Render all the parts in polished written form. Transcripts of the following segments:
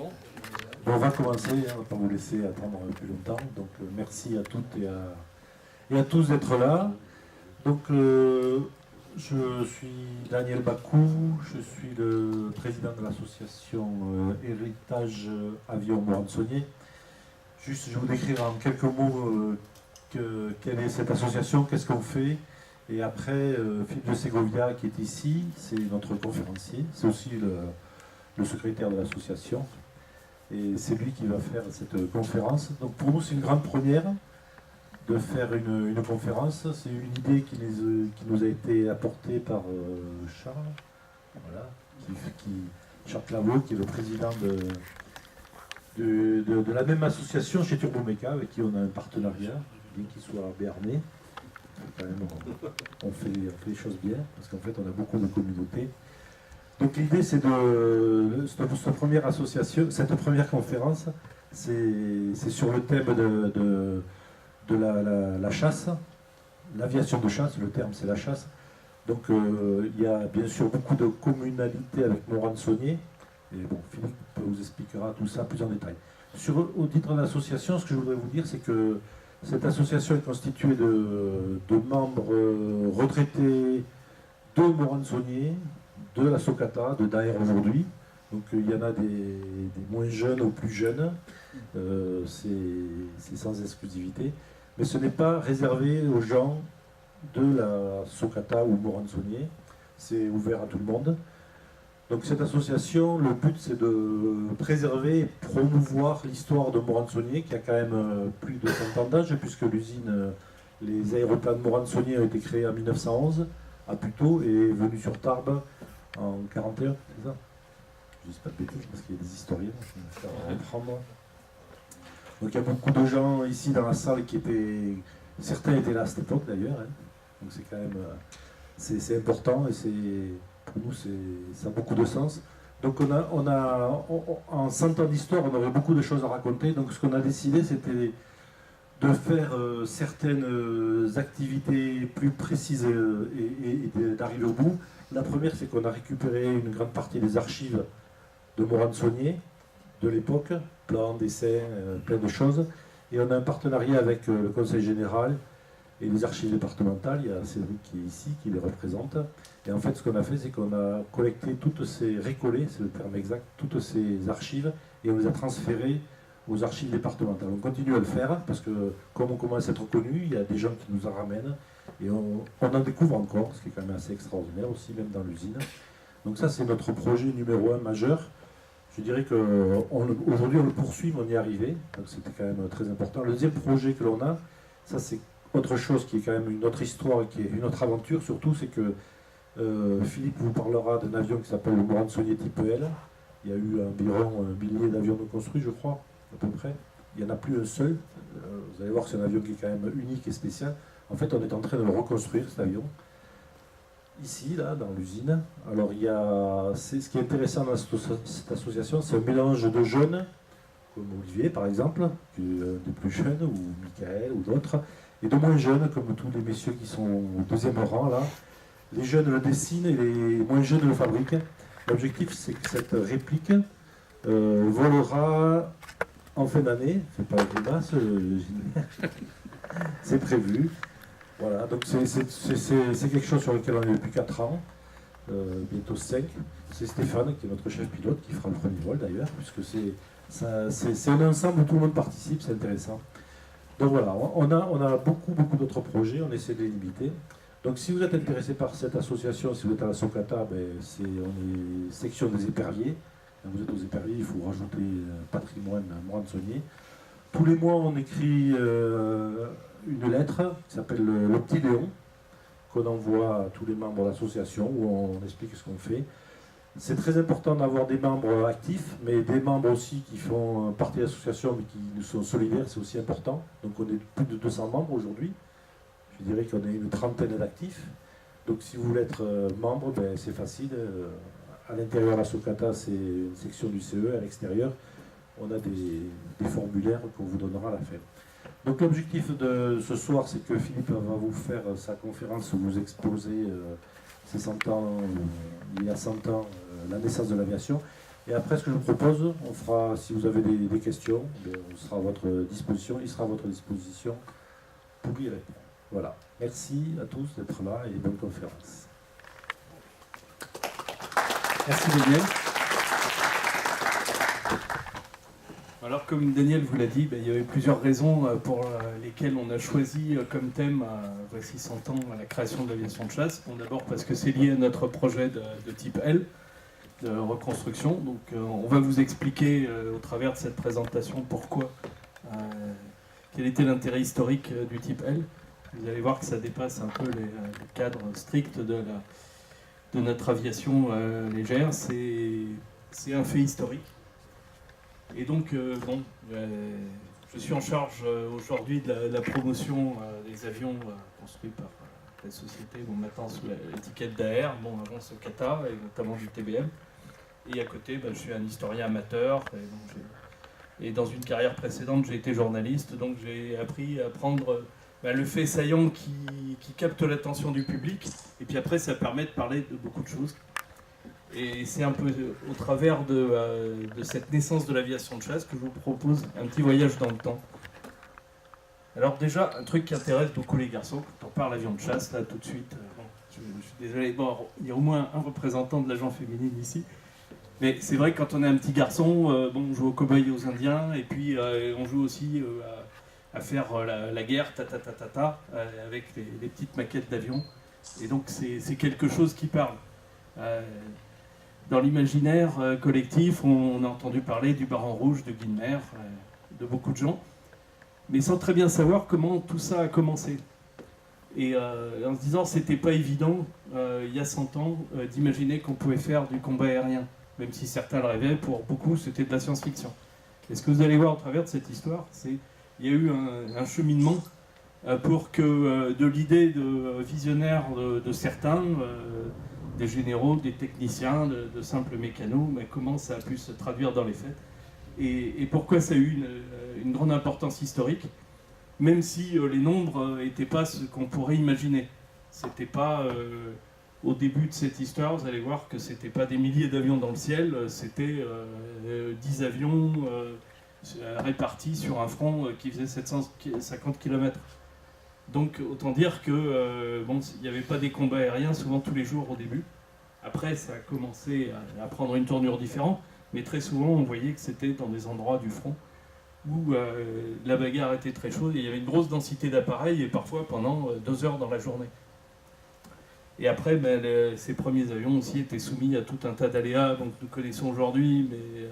bon. Bon, on va commencer, on ne va pas vous laisser attendre plus longtemps. Donc merci à toutes et à tous d'être là. Donc je suis Daniel Bakou, je suis le président de l'association Héritage Avion Morane-Saunier. Juste, je vais vous décrire en quelques mots quelle est cette association, qu'est-ce qu'on fait. Et après, Philippe de Ségovia qui est ici, c'est notre conférencier, c'est aussi le secrétaire de l'association. Et c'est lui qui va faire cette conférence. Donc pour nous, c'est une grande première de faire une conférence. C'est une idée qui nous a été apportée par Charles, voilà, Charles Claveau, qui est le président de la même association chez Turboméca, avec qui on a un partenariat, bien qu'il soit béarnais. Quand même, on fait les choses bien, parce qu'en fait, on a beaucoup de communautés. Donc l'idée, c'est cette première association, cette première conférence, c'est sur le thème de la chasse, l'aviation de chasse, le terme c'est la chasse. Donc il y a bien sûr beaucoup de communalités avec Morane-Saunier, et bon, Philippe vous expliquera tout ça plus en détail. Au titre de l'association, ce que je voudrais vous dire, c'est que cette association est constituée de membres retraités de Morane-Saunier, de la Socata, de Daher aujourd'hui. Donc il y en a des moins jeunes aux plus jeunes, c'est sans exclusivité. Mais ce n'est pas réservé aux gens de la Socata ou Morane-Saunier, c'est ouvert à tout le monde. Donc cette association, le but c'est de préserver et promouvoir l'histoire de Morane-Saunier, qui a quand même plus de 100 ans d'âge, puisque l'usine, les aéroplanes Morane-Saunier ont été créés en 1911 à Puteaux et est venu sur Tarbes en 1941, c'est ça? Je ne dis pas de bêtises parce qu'il y a des historiens qui vont faire reprendre. Donc il y a beaucoup de gens ici dans la salle qui étaient... Certains étaient là à cette époque d'ailleurs. Hein. Donc c'est quand même... C'est important et pour nous ça a beaucoup de sens. Donc en 100 ans d'histoire, on avait beaucoup de choses à raconter. Donc ce qu'on a décidé, c'était de faire certaines activités plus précises et d'arriver au bout. La première, c'est qu'on a récupéré une grande partie des archives de Morane-Saunier de l'époque, plans, dessins, plein de choses. Et on a un partenariat avec le Conseil général et les archives départementales. Il y a Cédric qui est ici, qui les représente. Et en fait, ce qu'on a fait, c'est qu'on a collecté récollé, c'est le terme exact, toutes ces archives et on les a transférées aux archives départementales. On continue à le faire parce que comme on commence à être connu, il y a des gens qui nous en ramènent et on en découvre encore, ce qui est quand même assez extraordinaire aussi, même dans l'usine. Donc ça, c'est notre projet numéro 1 majeur. Je dirais qu'aujourd'hui, on le poursuit, mais on y est arrivé. Donc c'était quand même très important. Le deuxième projet que l'on a, ça c'est autre chose qui est quand même une autre histoire, qui est une autre aventure surtout, c'est que Philippe vous parlera d'un avion qui s'appelle le Morane-Saunier type L. Il y a eu environ 1 millier d'avions de construits, je crois, à peu près. Il n'y en a plus un seul. Vous allez voir que c'est un avion qui est quand même unique et spécial. En fait, on est en train de le reconstruire, cet avion. Ici, là, dans l'usine. Alors, ce qui est intéressant dans cette association, c'est un mélange de jeunes, comme Olivier, par exemple, des plus jeunes, ou Michael, ou d'autres, et de moins jeunes, comme tous les messieurs qui sont au deuxième rang, là. Les jeunes le dessinent et les moins jeunes le fabriquent. L'objectif, c'est que cette réplique volera en fin d'année. C'est pas une grimace, c'est prévu. Voilà, donc c'est quelque chose sur lequel on est depuis 4 ans, bientôt 5. C'est Stéphane, qui est notre chef pilote, qui fera le premier vol d'ailleurs, puisque c'est un ensemble où tout le monde participe, c'est intéressant. Donc voilà, on a beaucoup d'autres projets, on essaie de les limiter. Donc si vous êtes intéressé par cette association, si vous êtes à la Socata, on est section des éperviers. Quand vous êtes aux éperviers, il faut rajouter patrimoine Morane-Saunier. Tous les mois, on écrit une lettre qui s'appelle le Petit Léon, qu'on envoie à tous les membres de l'association, où on explique ce qu'on fait. C'est très important d'avoir des membres actifs, mais des membres aussi qui font partie de l'association, mais qui nous sont solidaires, c'est aussi important. Donc on est plus de 200 membres aujourd'hui. Je dirais qu'on est une trentaine d'actifs. Donc si vous voulez être membre, c'est facile. À l'intérieur de la Socata, c'est une section du CE. À l'extérieur, on a des formulaires qu'on vous donnera à la fin. Donc l'objectif de ce soir, c'est que Philippe va vous faire sa conférence, vous exposer ses 100 ans, il y a 100 ans, la naissance de l'aviation. Et après, ce que je vous propose, on fera, si vous avez des questions, on sera à votre disposition, il sera à votre disposition pour y répondre. Voilà. Merci à tous d'être là et bonne conférence. Merci Daniel. Alors comme Daniel vous l'a dit, il y avait plusieurs raisons pour lesquelles on a choisi comme thème, voici 100 ans, à la création de l'aviation de chasse. Bon, d'abord parce que c'est lié à notre projet de type L, de reconstruction. Donc on va vous expliquer au travers de cette présentation pourquoi, quel était l'intérêt historique du type L. Vous allez voir que ça dépasse un peu les cadres stricts de notre aviation légère. C'est un fait historique. Et donc, je suis en charge aujourd'hui de la promotion des avions construits par la société, maintenant sous l'étiquette d'AR, avant ce Qatar, et notamment du TBM. Et à côté, je suis un historien amateur. Et dans une carrière précédente, j'ai été journaliste, donc j'ai appris à prendre le fait saillant qui capte l'attention du public. Et puis après, ça permet de parler de beaucoup de choses. Et c'est un peu au travers de cette naissance de l'aviation de chasse que je vous propose un petit voyage dans le temps. Alors déjà, un truc qui intéresse beaucoup les garçons, quand on parle avion de chasse, là tout de suite, je suis désolé, il y a au moins un représentant de l'agent féminine ici, mais c'est vrai que quand on est un petit garçon, on joue aux cow-boys et aux indiens, et puis on joue aussi à faire la guerre, avec les petites maquettes d'avions, et donc c'est quelque chose qui parle. Dans l'imaginaire collectif, on a entendu parler du Baron Rouge, de Guinmer, de beaucoup de gens, mais sans très bien savoir comment tout ça a commencé. Et en se disant que c'était pas évident, il y a 100 ans, d'imaginer qu'on pouvait faire du combat aérien, même si certains le rêvaient, pour beaucoup c'était de la science-fiction. Et ce que vous allez voir au travers de cette histoire, c'est qu'il y a eu un cheminement pour que de l'idée de visionnaire de certains, des généraux, des techniciens, de simples mécanos, comment ça a pu se traduire dans les faits et pourquoi ça a eu une grande importance historique, même si les nombres n'étaient pas ce qu'on pourrait imaginer. C'était pas, au début de cette histoire, vous allez voir que c'était pas des milliers d'avions dans le ciel, c'était 10 avions répartis sur un front qui faisait 750 km. Donc autant dire que il n'y avait pas des combats aériens souvent tous les jours au début. Après, ça a commencé à prendre une tournure différente, mais très souvent on voyait que c'était dans des endroits du front où la bagarre était très chaude et il y avait une grosse densité d'appareils et parfois pendant 2 heures dans la journée. Et après, ces premiers avions aussi étaient soumis à tout un tas d'aléas que nous connaissons aujourd'hui, mais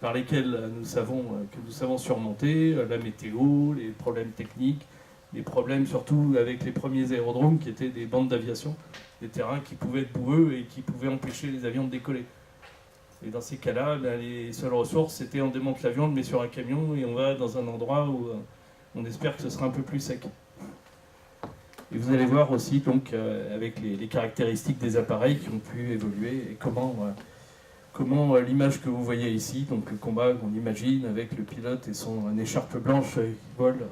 par lesquels que nous savons surmonter, la météo, les problèmes techniques, les problèmes surtout avec les premiers aérodromes qui étaient des bandes d'aviation, des terrains qui pouvaient être boueux et qui pouvaient empêcher les avions de décoller. Et dans ces cas-là, les seules ressources, c'était on démonte l'avion, on le met sur un camion et on va dans un endroit où on espère que ce sera un peu plus sec. Et vous allez voir aussi donc avec les caractéristiques des appareils qui ont pu évoluer et comment l'image que vous voyez ici, donc le combat qu'on imagine avec le pilote et son écharpe blanche qui vole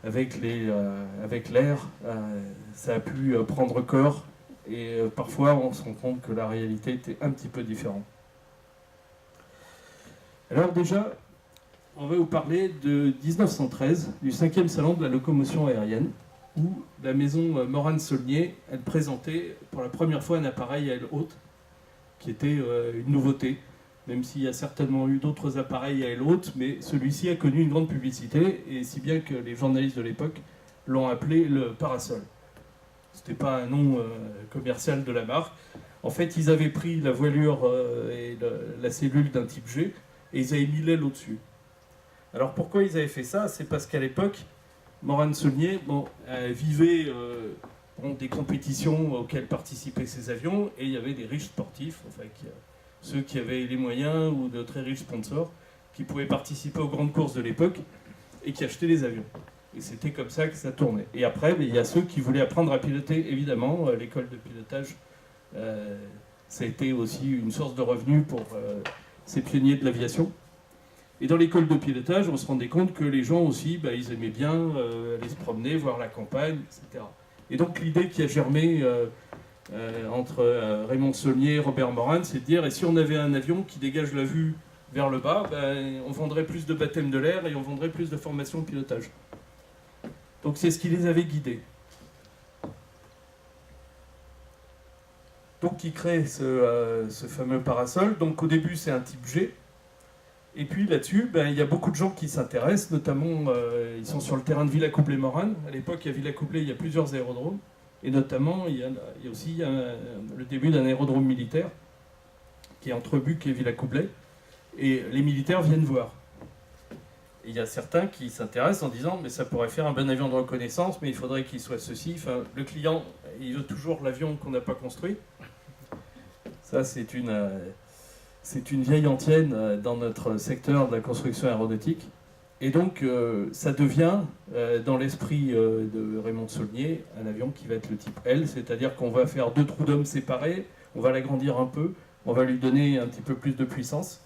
avec l'air, ça a pu prendre corps et parfois on se rend compte que la réalité était un petit peu différente. Alors déjà, on va vous parler de 1913, du 5e salon de la locomotion aérienne, où la maison Morane-Saulnier, elle présentait pour la première fois un appareil à aile haute, qui était une nouveauté, même s'il y a certainement eu d'autres appareils à aile haute, mais celui-ci a connu une grande publicité, et si bien que les journalistes de l'époque l'ont appelé le parasol. Ce n'était pas un nom commercial de la marque. En fait, ils avaient pris la voilure et la cellule d'un type G, et ils avaient mis l'aile au-dessus. Alors pourquoi ils avaient fait ça? C'est parce qu'à l'époque, Morane-Saulnier vivait des compétitions auxquelles participaient ces avions, et il y avait des riches sportifs, ceux qui avaient les moyens ou de très riches sponsors, qui pouvaient participer aux grandes courses de l'époque et qui achetaient les avions. Et c'était comme ça que ça tournait. Et après, il y a ceux qui voulaient apprendre à piloter, évidemment. L'école de pilotage, ça a été aussi une source de revenus pour ces pionniers de l'aviation. Et dans l'école de pilotage, on se rendait compte que les gens aussi, ils aimaient bien aller se promener, voir la campagne, etc. Et donc l'idée qui a germé entre Raymond Saulnier et Robert Morin, c'est de dire, et si on avait un avion qui dégage la vue vers le bas, ben, on vendrait plus de baptême de l'air et on vendrait plus de formation de pilotage. Donc c'est ce qui les avait guidés. Donc ils créent ce fameux parasol. Donc au début c'est un type G. Et puis là-dessus, ben, il y a beaucoup de gens qui s'intéressent, notamment ils sont sur le terrain de Villacoublay-Morane. À l'époque, à Villacoublay, il y a plusieurs aérodromes. Et notamment, il y a aussi le début d'un aérodrome militaire qui est entre Buc et Villacoublay. Et les militaires viennent voir. Et il y a certains qui s'intéressent en disant mais ça pourrait faire un bon avion de reconnaissance, mais il faudrait qu'il soit ceci. Enfin, le client, il veut toujours l'avion qu'on n'a pas construit. Ça, c'est une vieille antienne dans notre secteur de la construction aéronautique. Et donc, ça devient, dans l'esprit de Raymond Saulnier, un avion qui va être le type L, c'est-à-dire qu'on va faire 2 trous d'hommes séparés, on va l'agrandir un peu, on va lui donner un petit peu plus de puissance.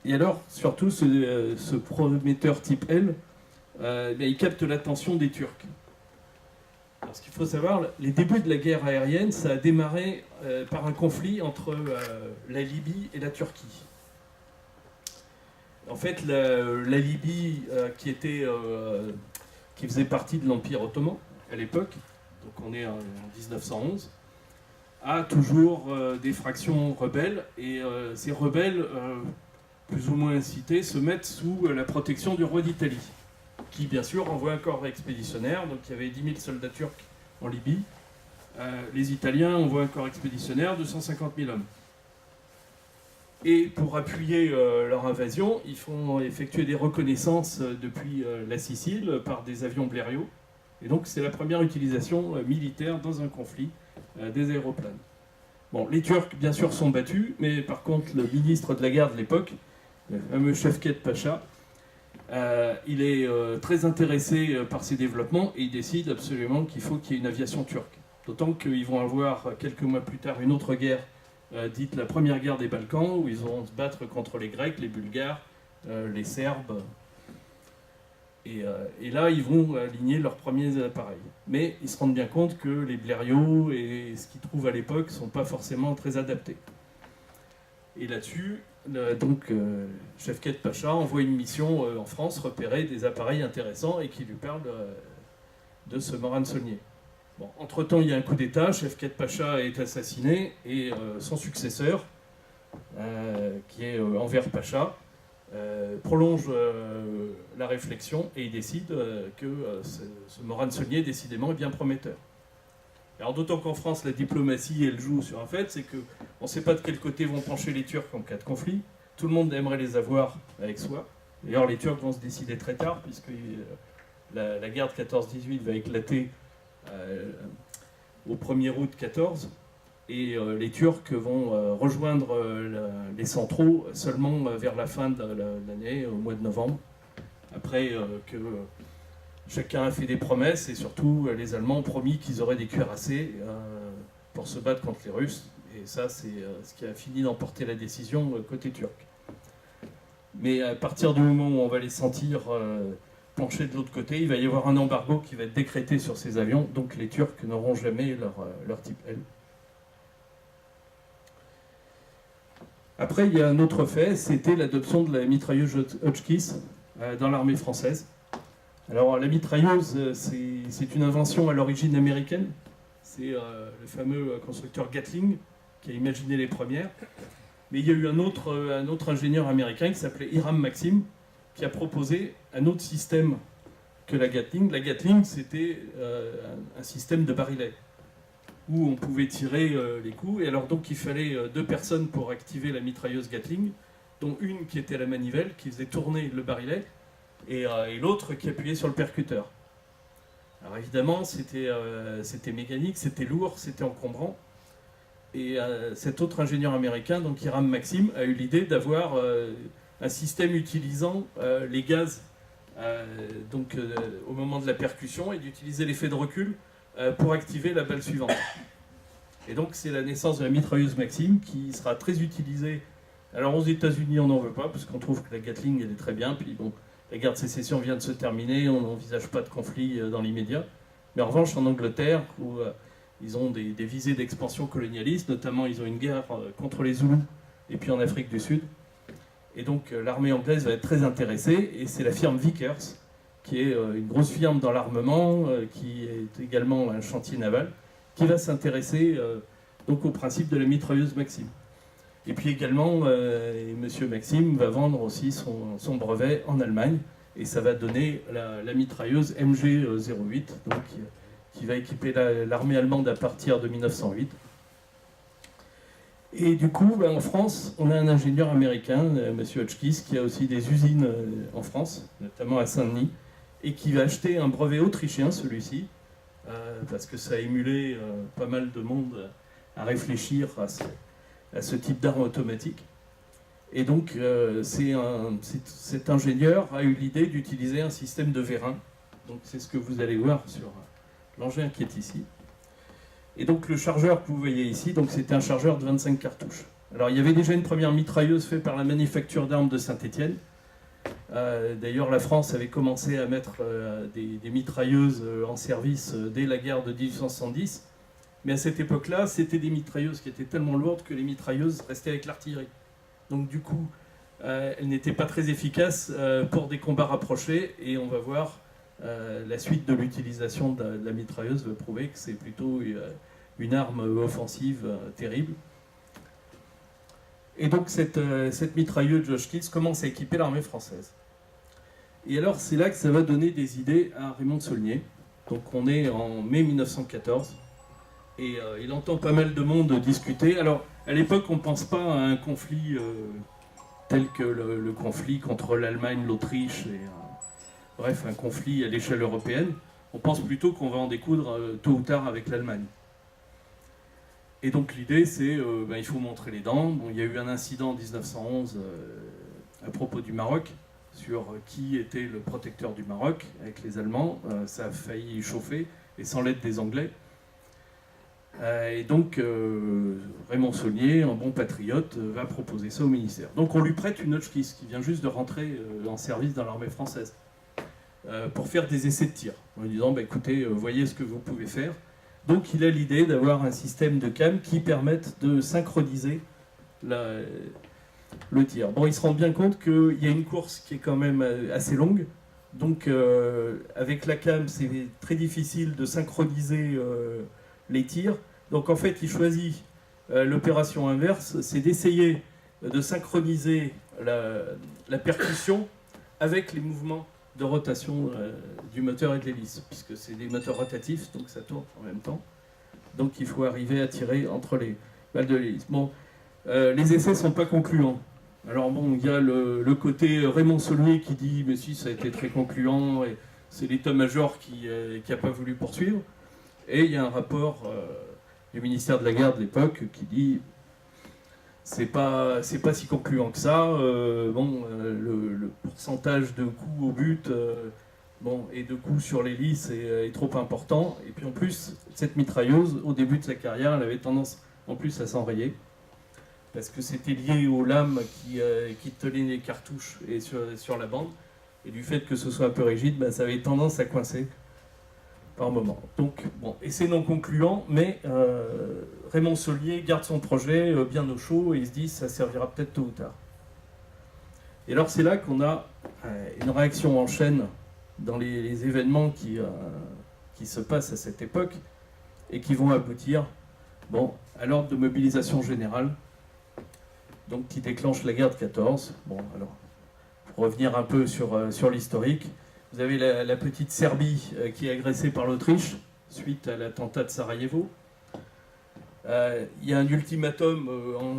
Et alors, surtout, ce prometteur type L, il capte l'attention des Turcs. Alors, ce qu'il faut savoir, les débuts de la guerre aérienne, ça a démarré par un conflit entre la Libye et la Turquie. En fait, la Libye, qui faisait partie de l'Empire ottoman à l'époque, donc on est en 1911, a toujours des fractions rebelles, et ces rebelles, plus ou moins incités, se mettent sous la protection du roi d'Italie, qui bien sûr envoie un corps expéditionnaire. Donc il y avait 10 000 soldats turcs en Libye. Les Italiens envoient un corps expéditionnaire de 150 000 hommes. Et pour appuyer leur invasion, ils font effectuer des reconnaissances depuis la Sicile par des avions Blériot. Et donc c'est la première utilisation militaire dans un conflit des aéroplanes. Bon, les Turcs, bien sûr, sont battus, mais par contre, le ministre de la guerre de l'époque, le fameux Şevket Pacha, il est très intéressé par ces développements et il décide absolument qu'il faut qu'il y ait une aviation turque. D'autant qu'ils vont avoir quelques mois plus tard une autre guerre, dite la première guerre des Balkans, où ils vont se battre contre les Grecs, les Bulgares, les Serbes. Et là, ils vont aligner leurs premiers appareils. Mais ils se rendent bien compte que les Blériot et ce qu'ils trouvent à l'époque ne sont pas forcément très adaptés. Et là-dessus, Şevket Pacha envoie une mission en France repérer des appareils intéressants et qui lui parle de ce Morin Saulnier. Bon, entre-temps, il y a un coup d'État, Şevket Pacha est assassiné et son successeur, qui est Enver Pacha, prolonge la réflexion et il décide que ce Morin Saulnier, décidément, est bien prometteur. Alors d'autant qu'en France, la diplomatie, elle joue sur un fait, c'est qu'on ne sait pas de quel côté vont pencher les Turcs en cas de conflit. Tout le monde aimerait les avoir avec soi. D'ailleurs, les Turcs vont se décider très tard, puisque la guerre de 14-18 va éclater au 1er août 14, et les Turcs vont rejoindre les centraux seulement vers la fin de l'année, au mois de novembre, après que chacun a fait des promesses, et surtout les Allemands ont promis qu'ils auraient des cuirassés pour se battre contre les Russes, et ça c'est ce qui a fini d'emporter la décision côté turc. Mais à partir du moment où on va les sentir pencher de l'autre côté, il va y avoir un embargo qui va être décrété sur ces avions, donc les Turcs n'auront jamais leur type L. Après, il y a un autre fait, c'était l'adoption de la mitrailleuse Hotchkiss dans l'armée française. Alors la mitrailleuse, c'est une invention à l'origine américaine. C'est le fameux constructeur Gatling qui a imaginé les premières. Mais il y a eu un autre ingénieur américain qui s'appelait Hiram Maxim, qui a proposé un autre système que la Gatling. La Gatling, c'était un système de barillet, où on pouvait tirer les coups. Et alors donc il fallait 2 personnes pour activer la mitrailleuse Gatling, dont une qui était à la manivelle, qui faisait tourner le barillet, et l'autre qui appuyait sur le percuteur. Alors évidemment, c'était mécanique, c'était lourd, c'était encombrant. Et cet autre ingénieur américain, donc Hiram Maxim, a eu l'idée d'avoir un système utilisant les gaz au moment de la percussion et d'utiliser l'effet de recul pour activer la balle suivante. Et donc c'est la naissance de la mitrailleuse Maxim qui sera très utilisée. Alors aux États-Unis, on n'en veut pas parce qu'on trouve que la Gatling elle est très bien. Puis bon, la guerre de sécession vient de se terminer, on n'envisage pas de conflit dans l'immédiat. Mais en revanche, en Angleterre, où ils ont des visées d'expansion colonialiste, notamment ils ont une guerre contre les Zoulous et puis en Afrique du Sud. Et donc l'armée anglaise va être très intéressée, et c'est la firme Vickers, qui est une grosse firme dans l'armement, qui est également un chantier naval, qui va s'intéresser donc au principe de la mitrailleuse Maxim. Et puis également, Monsieur Maxim va vendre aussi son brevet en Allemagne, et ça va donner la mitrailleuse MG-08, donc, qui va équiper l'armée allemande à partir de 1908. Et du coup, en France, on a un ingénieur américain, Monsieur Hotchkiss, qui a aussi des usines en France, notamment à Saint-Denis, et qui va acheter un brevet autrichien, celui-ci, parce que ça a émulé pas mal de monde à réfléchir à ce type d'arme automatique. Et donc, cet ingénieur a eu l'idée d'utiliser un système de vérin. Donc, c'est ce que vous allez voir sur l'engin qui est ici. Et donc, le chargeur que vous voyez ici, c'était un chargeur de 25 cartouches. Alors, il y avait déjà une première mitrailleuse faite par la manufacture d'armes de Saint-Étienne. D'ailleurs, la France avait commencé à mettre des mitrailleuses en service dès la guerre de 1870. Mais à cette époque-là, c'était des mitrailleuses qui étaient tellement lourdes que les mitrailleuses restaient avec l'artillerie. Donc du coup, elles n'étaient pas très efficaces pour des combats rapprochés, et on va voir la suite de l'utilisation de la mitrailleuse va prouver que c'est plutôt une arme offensive terrible. Et donc cette mitrailleuse de Hotchkiss commence à équiper l'armée française. Et alors c'est là que ça va donner des idées à Raymond de Saulnier. Donc on est en mai 1914. Et il entend pas mal de monde discuter. Alors, à l'époque, on ne pense pas à un conflit tel que le conflit contre l'Allemagne, l'Autriche, et bref, un conflit à l'échelle européenne. On pense plutôt qu'on va en découdre tôt ou tard avec l'Allemagne. Et donc l'idée, c'est il faut montrer les dents. Bon, il y a eu un incident en 1911 à propos du Maroc, sur qui était le protecteur du Maroc avec les Allemands. Ça a failli chauffer, et sans l'aide des Anglais. Et donc, Raymond Saulnier, un bon patriote, va proposer ça au ministère. Donc on lui prête une Hotchkiss qui vient juste de rentrer en service dans l'armée française pour faire des essais de tir, en lui disant écoutez, voyez ce que vous pouvez faire. Donc il a l'idée d'avoir un système de cam qui permette de synchroniser le tir. Bon, il se rend bien compte qu'il y a une course qui est quand même assez longue. Donc avec la cam, c'est très difficile de synchroniser les tirs. Donc en fait, il choisit l'opération inverse, c'est d'essayer de synchroniser la percussion avec les mouvements de rotation du moteur et de l'hélice, puisque c'est des moteurs rotatifs, donc ça tourne en même temps. Donc il faut arriver à tirer entre les balles de l'hélice. Bon, les essais ne sont pas concluants. Alors bon, il y a le côté Raymond Saulnier qui dit « mais si, ça a été très concluant », et c'est l'état-major qui n'a pas voulu poursuivre. Et il y a un rapport du ministère de la Guerre de l'époque qui dit c'est pas si concluant que ça. Le pourcentage de coups au but et de coups sur l'hélice est trop important. Et puis en plus, cette mitrailleuse, au début de sa carrière, elle avait tendance en plus à s'enrayer, parce que c'était lié aux lames qui tenaient les cartouches et sur la bande. Et du fait que ce soit un peu rigide, ça avait tendance à coincer par moment. Donc, bon, essai non concluant, mais Raymond Saulnier garde son projet bien au chaud, et il se dit ça servira peut-être tôt ou tard. Et alors c'est là qu'on a une réaction en chaîne dans les événements qui se passent à cette époque, et qui vont aboutir à l'ordre de mobilisation générale, donc qui déclenche la guerre de 14. Bon, alors, pour revenir un peu sur l'historique, vous avez la petite Serbie qui est agressée par l'Autriche suite à l'attentat de Sarajevo. Il y a un ultimatum en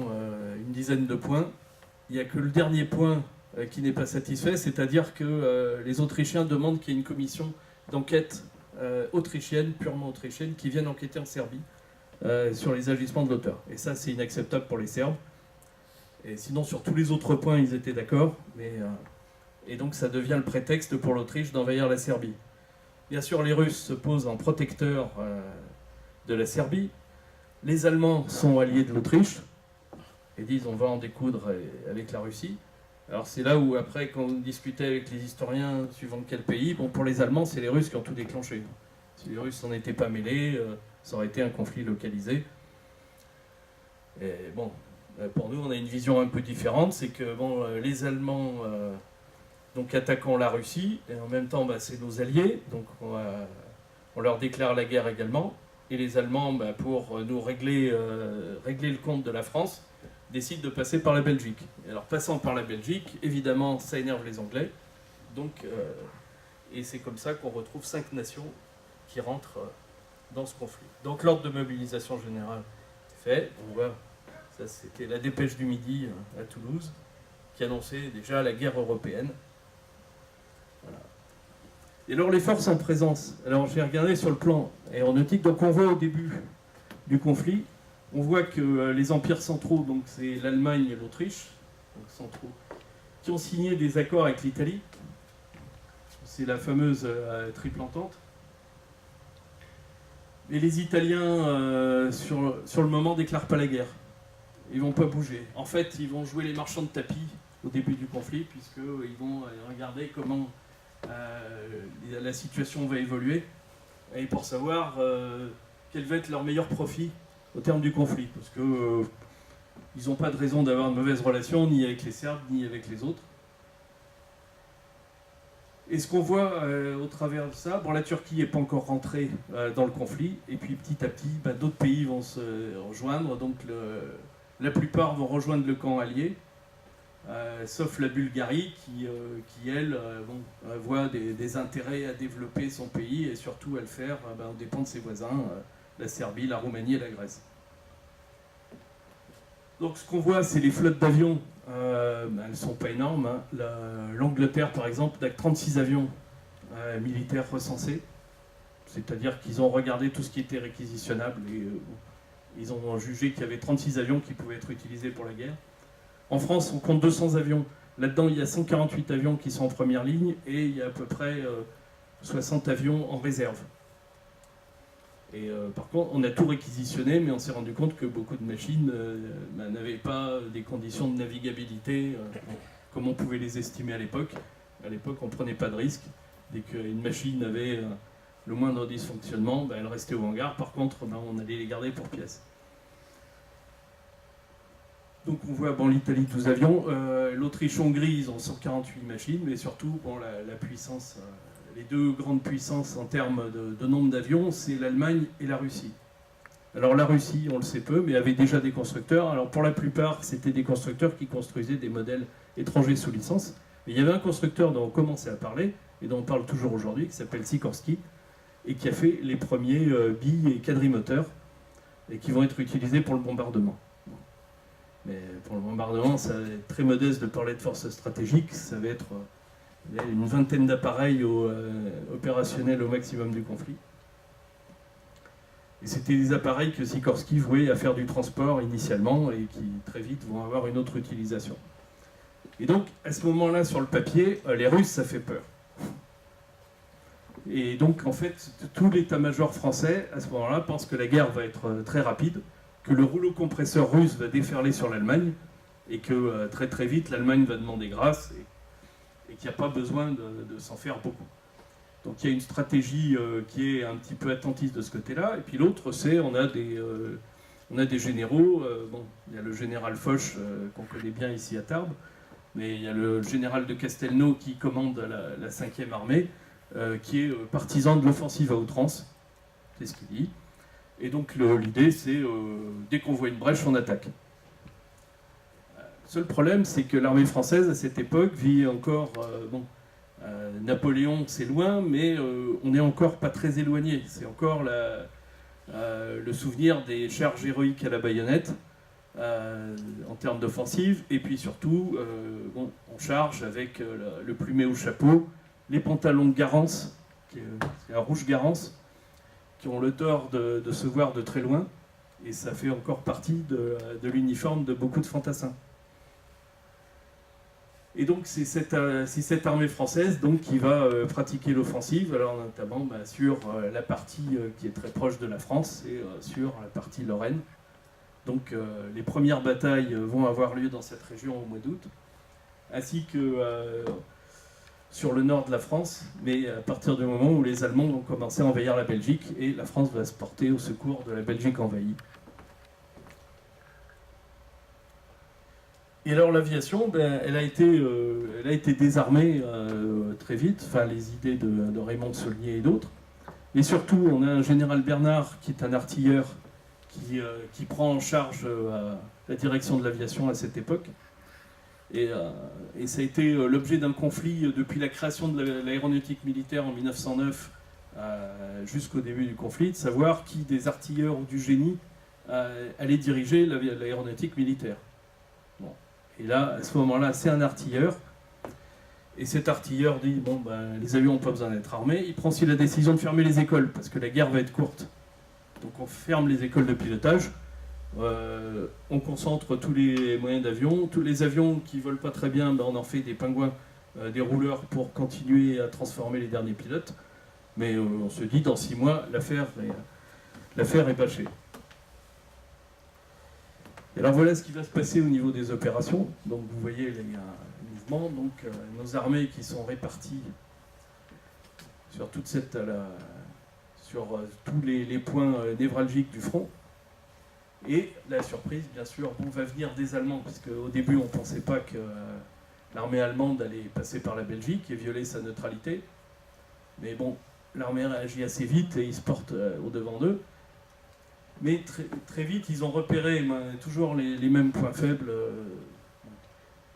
une dizaine de points. Il n'y a que le dernier point qui n'est pas satisfait, c'est-à-dire que les Autrichiens demandent qu'il y ait une commission d'enquête autrichienne, purement autrichienne, qui vienne enquêter en Serbie sur les agissements de l'auteur. Et ça, c'est inacceptable pour les Serbes. Et sinon, sur tous les autres points, ils étaient d'accord, et donc ça devient le prétexte pour l'Autriche d'envahir la Serbie. Bien sûr, les Russes se posent en protecteurs de la Serbie. Les Allemands sont alliés de l'Autriche et disent on va en découdre avec la Russie. Alors c'est là où après, quand on discutait avec les historiens suivant quel pays, pour les Allemands, c'est les Russes qui ont tout déclenché. Si les Russes n'en étaient pas mêlés, ça aurait été un conflit localisé. Et bon, pour nous, on a une vision un peu différente, c'est que bon, les Allemands donc attaquant la Russie, et en même temps, c'est nos alliés, donc on leur déclare la guerre également, et les Allemands, pour nous régler le compte de la France, décident de passer par la Belgique. Et alors, passant par la Belgique, évidemment, ça énerve les Anglais, donc, et c'est comme ça qu'on retrouve 5 nations qui rentrent dans ce conflit. Donc l'ordre de mobilisation générale est fait. On voit, ça c'était la dépêche du Midi à Toulouse, qui annonçait déjà la guerre européenne. Voilà. Et alors les forces en présence. Alors j'ai regardé sur le plan aéronautique, donc on voit au début du conflit, on voit que les empires centraux, donc c'est l'Allemagne et l'Autriche, donc centraux, qui ont signé des accords avec l'Italie. C'est la fameuse triple entente. Et les Italiens, sur le moment, déclarent pas la guerre. Ils vont pas bouger. En fait, ils vont jouer les marchands de tapis au début du conflit, puisqu'ils vont regarder comment la situation va évoluer, et pour savoir quel va être leur meilleur profit au terme du conflit. Parce que ils n'ont pas de raison d'avoir de mauvaises relations, ni avec les Serbes, ni avec les autres. Et ce qu'on voit au travers de ça, bon, la Turquie n'est pas encore rentrée dans le conflit, et puis petit à petit, d'autres pays vont se rejoindre, donc la plupart vont rejoindre le camp allié, sauf la Bulgarie qui elle, voit des intérêts à développer son pays, et surtout à le faire aux dépens de ses voisins, la Serbie, la Roumanie et la Grèce. Donc ce qu'on voit, c'est les flottes d'avions. Elles ne sont pas énormes. Hein. L'Angleterre, par exemple, n'a que 36 avions militaires recensés. C'est-à-dire qu'ils ont regardé tout ce qui était réquisitionnable et ils ont jugé qu'il y avait 36 avions qui pouvaient être utilisés pour la guerre. En France, on compte 200 avions. Là-dedans, il y a 148 avions qui sont en première ligne et il y a à peu près 60 avions en réserve. Et par contre, on a tout réquisitionné, mais on s'est rendu compte que beaucoup de machines n'avaient pas des conditions de navigabilité comme on pouvait les estimer à l'époque. À l'époque, on ne prenait pas de risque. Dès qu'une machine avait le moindre dysfonctionnement, elle restait au hangar. Par contre, on allait les garder pour pièces. Donc on voit l'Italie 12 avions, l'Autriche-Hongrie, ils ont 148 machines, mais surtout la puissance... les deux grandes puissances en termes de nombre d'avions, c'est l'Allemagne et la Russie. Alors la Russie, on le sait peu, mais avait déjà des constructeurs. Alors pour la plupart, c'était des constructeurs qui construisaient des modèles étrangers sous licence. Mais il y avait un constructeur dont on commençait à parler, et dont on parle toujours aujourd'hui, qui s'appelle Sikorsky, et qui a fait les premiers billes et quadrimoteurs, et qui vont être utilisés pour le bombardement. Mais pour le bombardement, ça va être très modeste de parler de forces stratégiques, ça va être... Il y a une vingtaine d'appareils opérationnels au maximum du conflit. Et c'était des appareils que Sikorsky vouait à faire du transport initialement et qui très vite vont avoir une autre utilisation. Et donc, à ce moment-là, sur le papier, les Russes, ça fait peur. Et donc, en fait, tout l'état-major français, à ce moment-là, pense que la guerre va être très rapide, que le rouleau compresseur russe va déferler sur l'Allemagne, et que très très vite, l'Allemagne va demander grâce, et qu'il n'y a pas besoin de s'en faire beaucoup. Donc il y a une stratégie qui est un petit peu attentiste de ce côté-là, et puis l'autre, c'est on a des généraux, il y a le général Foch qu'on connaît bien ici à Tarbes, mais il y a le général de Castelnau qui commande la 5e armée, qui est partisan de l'offensive à outrance, c'est ce qu'il dit. Et donc l'idée, c'est dès qu'on voit une brèche, on attaque. Le seul problème, c'est que l'armée française, à cette époque, vit encore... Napoléon, c'est loin, mais on n'est encore pas très éloigné. C'est encore le souvenir des charges héroïques à la baïonnette, en termes d'offensive, et puis surtout, on charge avec le plumet au chapeau, les pantalons de Garance, c'est un rouge Garance, qui ont le tort de se voir de très loin, et ça fait encore partie de l'uniforme de beaucoup de fantassins. Et donc c'est cette armée française donc, qui va pratiquer l'offensive, alors notamment sur la partie qui est très proche de la France et sur la partie Lorraine. Donc les premières batailles vont avoir lieu dans cette région au mois d'août, ainsi que sur le nord de la France, mais à partir du moment où les Allemands vont commencer à envahir la Belgique, et la France va se porter au secours de la Belgique envahie. Et alors l'aviation, ben, elle a été désarmée très vite, enfin les idées de Raymond Saulnier et d'autres. Mais surtout, on a un général Bernard qui est un artilleur qui prend en charge la direction de l'aviation à cette époque. Et ça a été l'objet d'un conflit depuis la création de l'aéronautique militaire en 1909 jusqu'au début du conflit, de savoir qui des artilleurs ou du génie allait diriger l'aéronautique militaire. Bon. Et là, à ce moment-là, c'est un artilleur. Et cet artilleur dit, bon, ben, les avions n'ont pas besoin d'être armés. Il prend aussi la décision de fermer les écoles, parce que la guerre va être courte. Donc on ferme les écoles de pilotage. On concentre tous les moyens d'avion. Tous les avions qui ne volent pas très bien, ben, on en fait des pingouins, des rouleurs pour continuer à transformer les derniers pilotes. Mais on se dit, dans 6 mois, l'affaire est bâchée. Et alors voilà ce qui va se passer au niveau des opérations. Donc vous voyez les mouvements, donc nos armées qui sont réparties sur toute sur tous les points névralgiques du front. Et la surprise, bien sûr, va venir des Allemands, puisque au début on ne pensait pas que l'armée allemande allait passer par la Belgique et violer sa neutralité. Mais bon, l'armée réagit assez vite et ils se portent au-devant d'eux. Mais très vite, ils ont repéré toujours les mêmes points faibles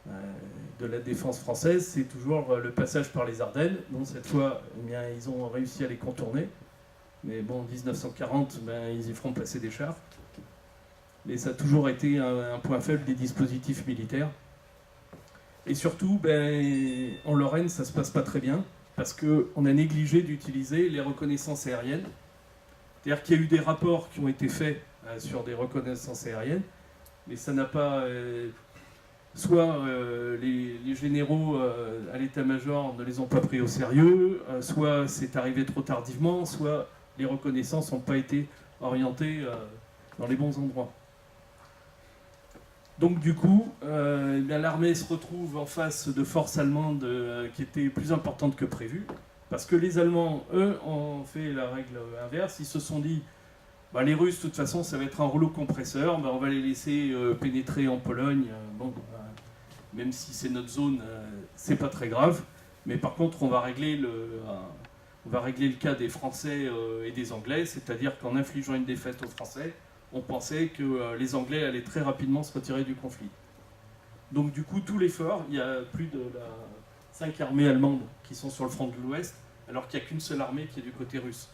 de la défense française. C'est toujours le passage par les Ardennes. Bon, cette fois, eh bien, ils ont réussi à les contourner. Mais bon, en 1940, ils y feront passer des chars. Mais ça a toujours été un point faible des dispositifs militaires. Et surtout, en Lorraine, ça ne se passe pas très bien, parce qu'on a négligé d'utiliser les reconnaissances aériennes. C'est-à-dire qu'il y a eu des rapports qui ont été faits sur des reconnaissances aériennes, mais ça n'a pas... soit les généraux à l'état-major ne les ont pas pris au sérieux, soit c'est arrivé trop tardivement, soit les reconnaissances n'ont pas été orientées dans les bons endroits. Donc du coup, l'armée se retrouve en face de forces allemandes qui étaient plus importantes que prévu. Parce que les Allemands, eux, ont fait la règle inverse. Ils se sont dit, les Russes, de toute façon, ça va être un rouleau compresseur. On va les laisser pénétrer en Pologne. Même si c'est notre zone, c'est pas très grave. Mais par contre, on va régler le cas des Français et des Anglais. C'est-à-dire qu'en infligeant une défaite aux Français, on pensait que les Anglais allaient très rapidement se retirer du conflit. Donc du coup, tout l'effort, il y a plus de 5 armées allemandes qui sont sur le front de l'Ouest, alors qu'il n'y a qu'une seule armée qui est du côté russe.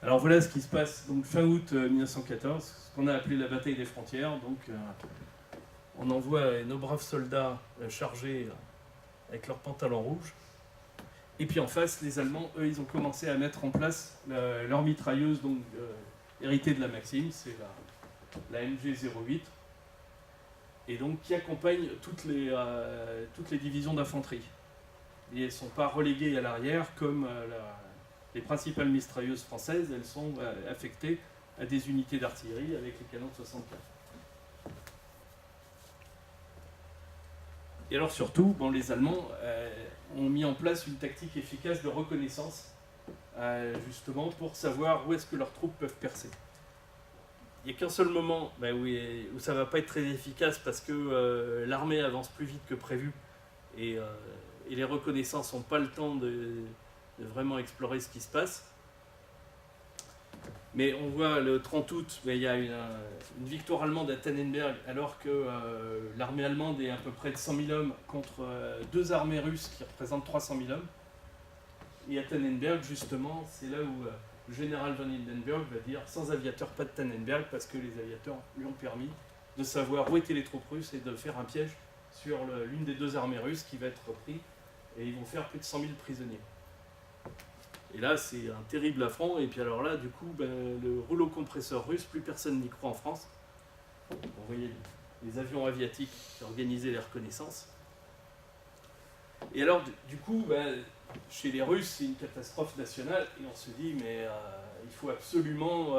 Alors voilà ce qui se passe donc, fin août 1914, ce qu'on a appelé la bataille des frontières. Donc on envoie nos braves soldats chargés avec leurs pantalons rouges. Et puis en face, les Allemands, eux, ils ont commencé à mettre en place leur mitrailleuse, donc héritée de la Maxim, c'est la MG-08. Et donc qui accompagne toutes les divisions d'infanterie. Et elles ne sont pas reléguées à l'arrière comme les principales mitrailleuses françaises, elles sont affectées à des unités d'artillerie avec les canons de 64. Et alors surtout, les Allemands ont mis en place une tactique efficace de reconnaissance, justement pour savoir où est-ce que leurs troupes peuvent percer. Il n'y a qu'un seul moment où ça ne va pas être très efficace parce que l'armée avance plus vite que prévu et les reconnaissances n'ont pas le temps de vraiment explorer ce qui se passe. Mais on voit le 30 août, il y a une victoire allemande à Tannenberg alors que l'armée allemande est à peu près de 100 000 hommes contre 2 armées russes qui représentent 300 000 hommes. Et à Tannenberg, justement, c'est là où le général von Hindenburg va dire « sans aviateurs, pas de Tannenberg » parce que les aviateurs lui ont permis de savoir où étaient les troupes russes et de faire un piège sur l'une des 2 armées russes qui va être reprise et ils vont faire plus de 100 000 prisonniers. Et là, c'est un terrible affront. Et puis alors là, du coup, le rouleau compresseur russe, plus personne n'y croit en France. Vous voyez les avions aviatiques qui organisaient les reconnaissances. Et alors, du coup, chez les Russes, c'est une catastrophe nationale. Et on se dit, mais il faut absolument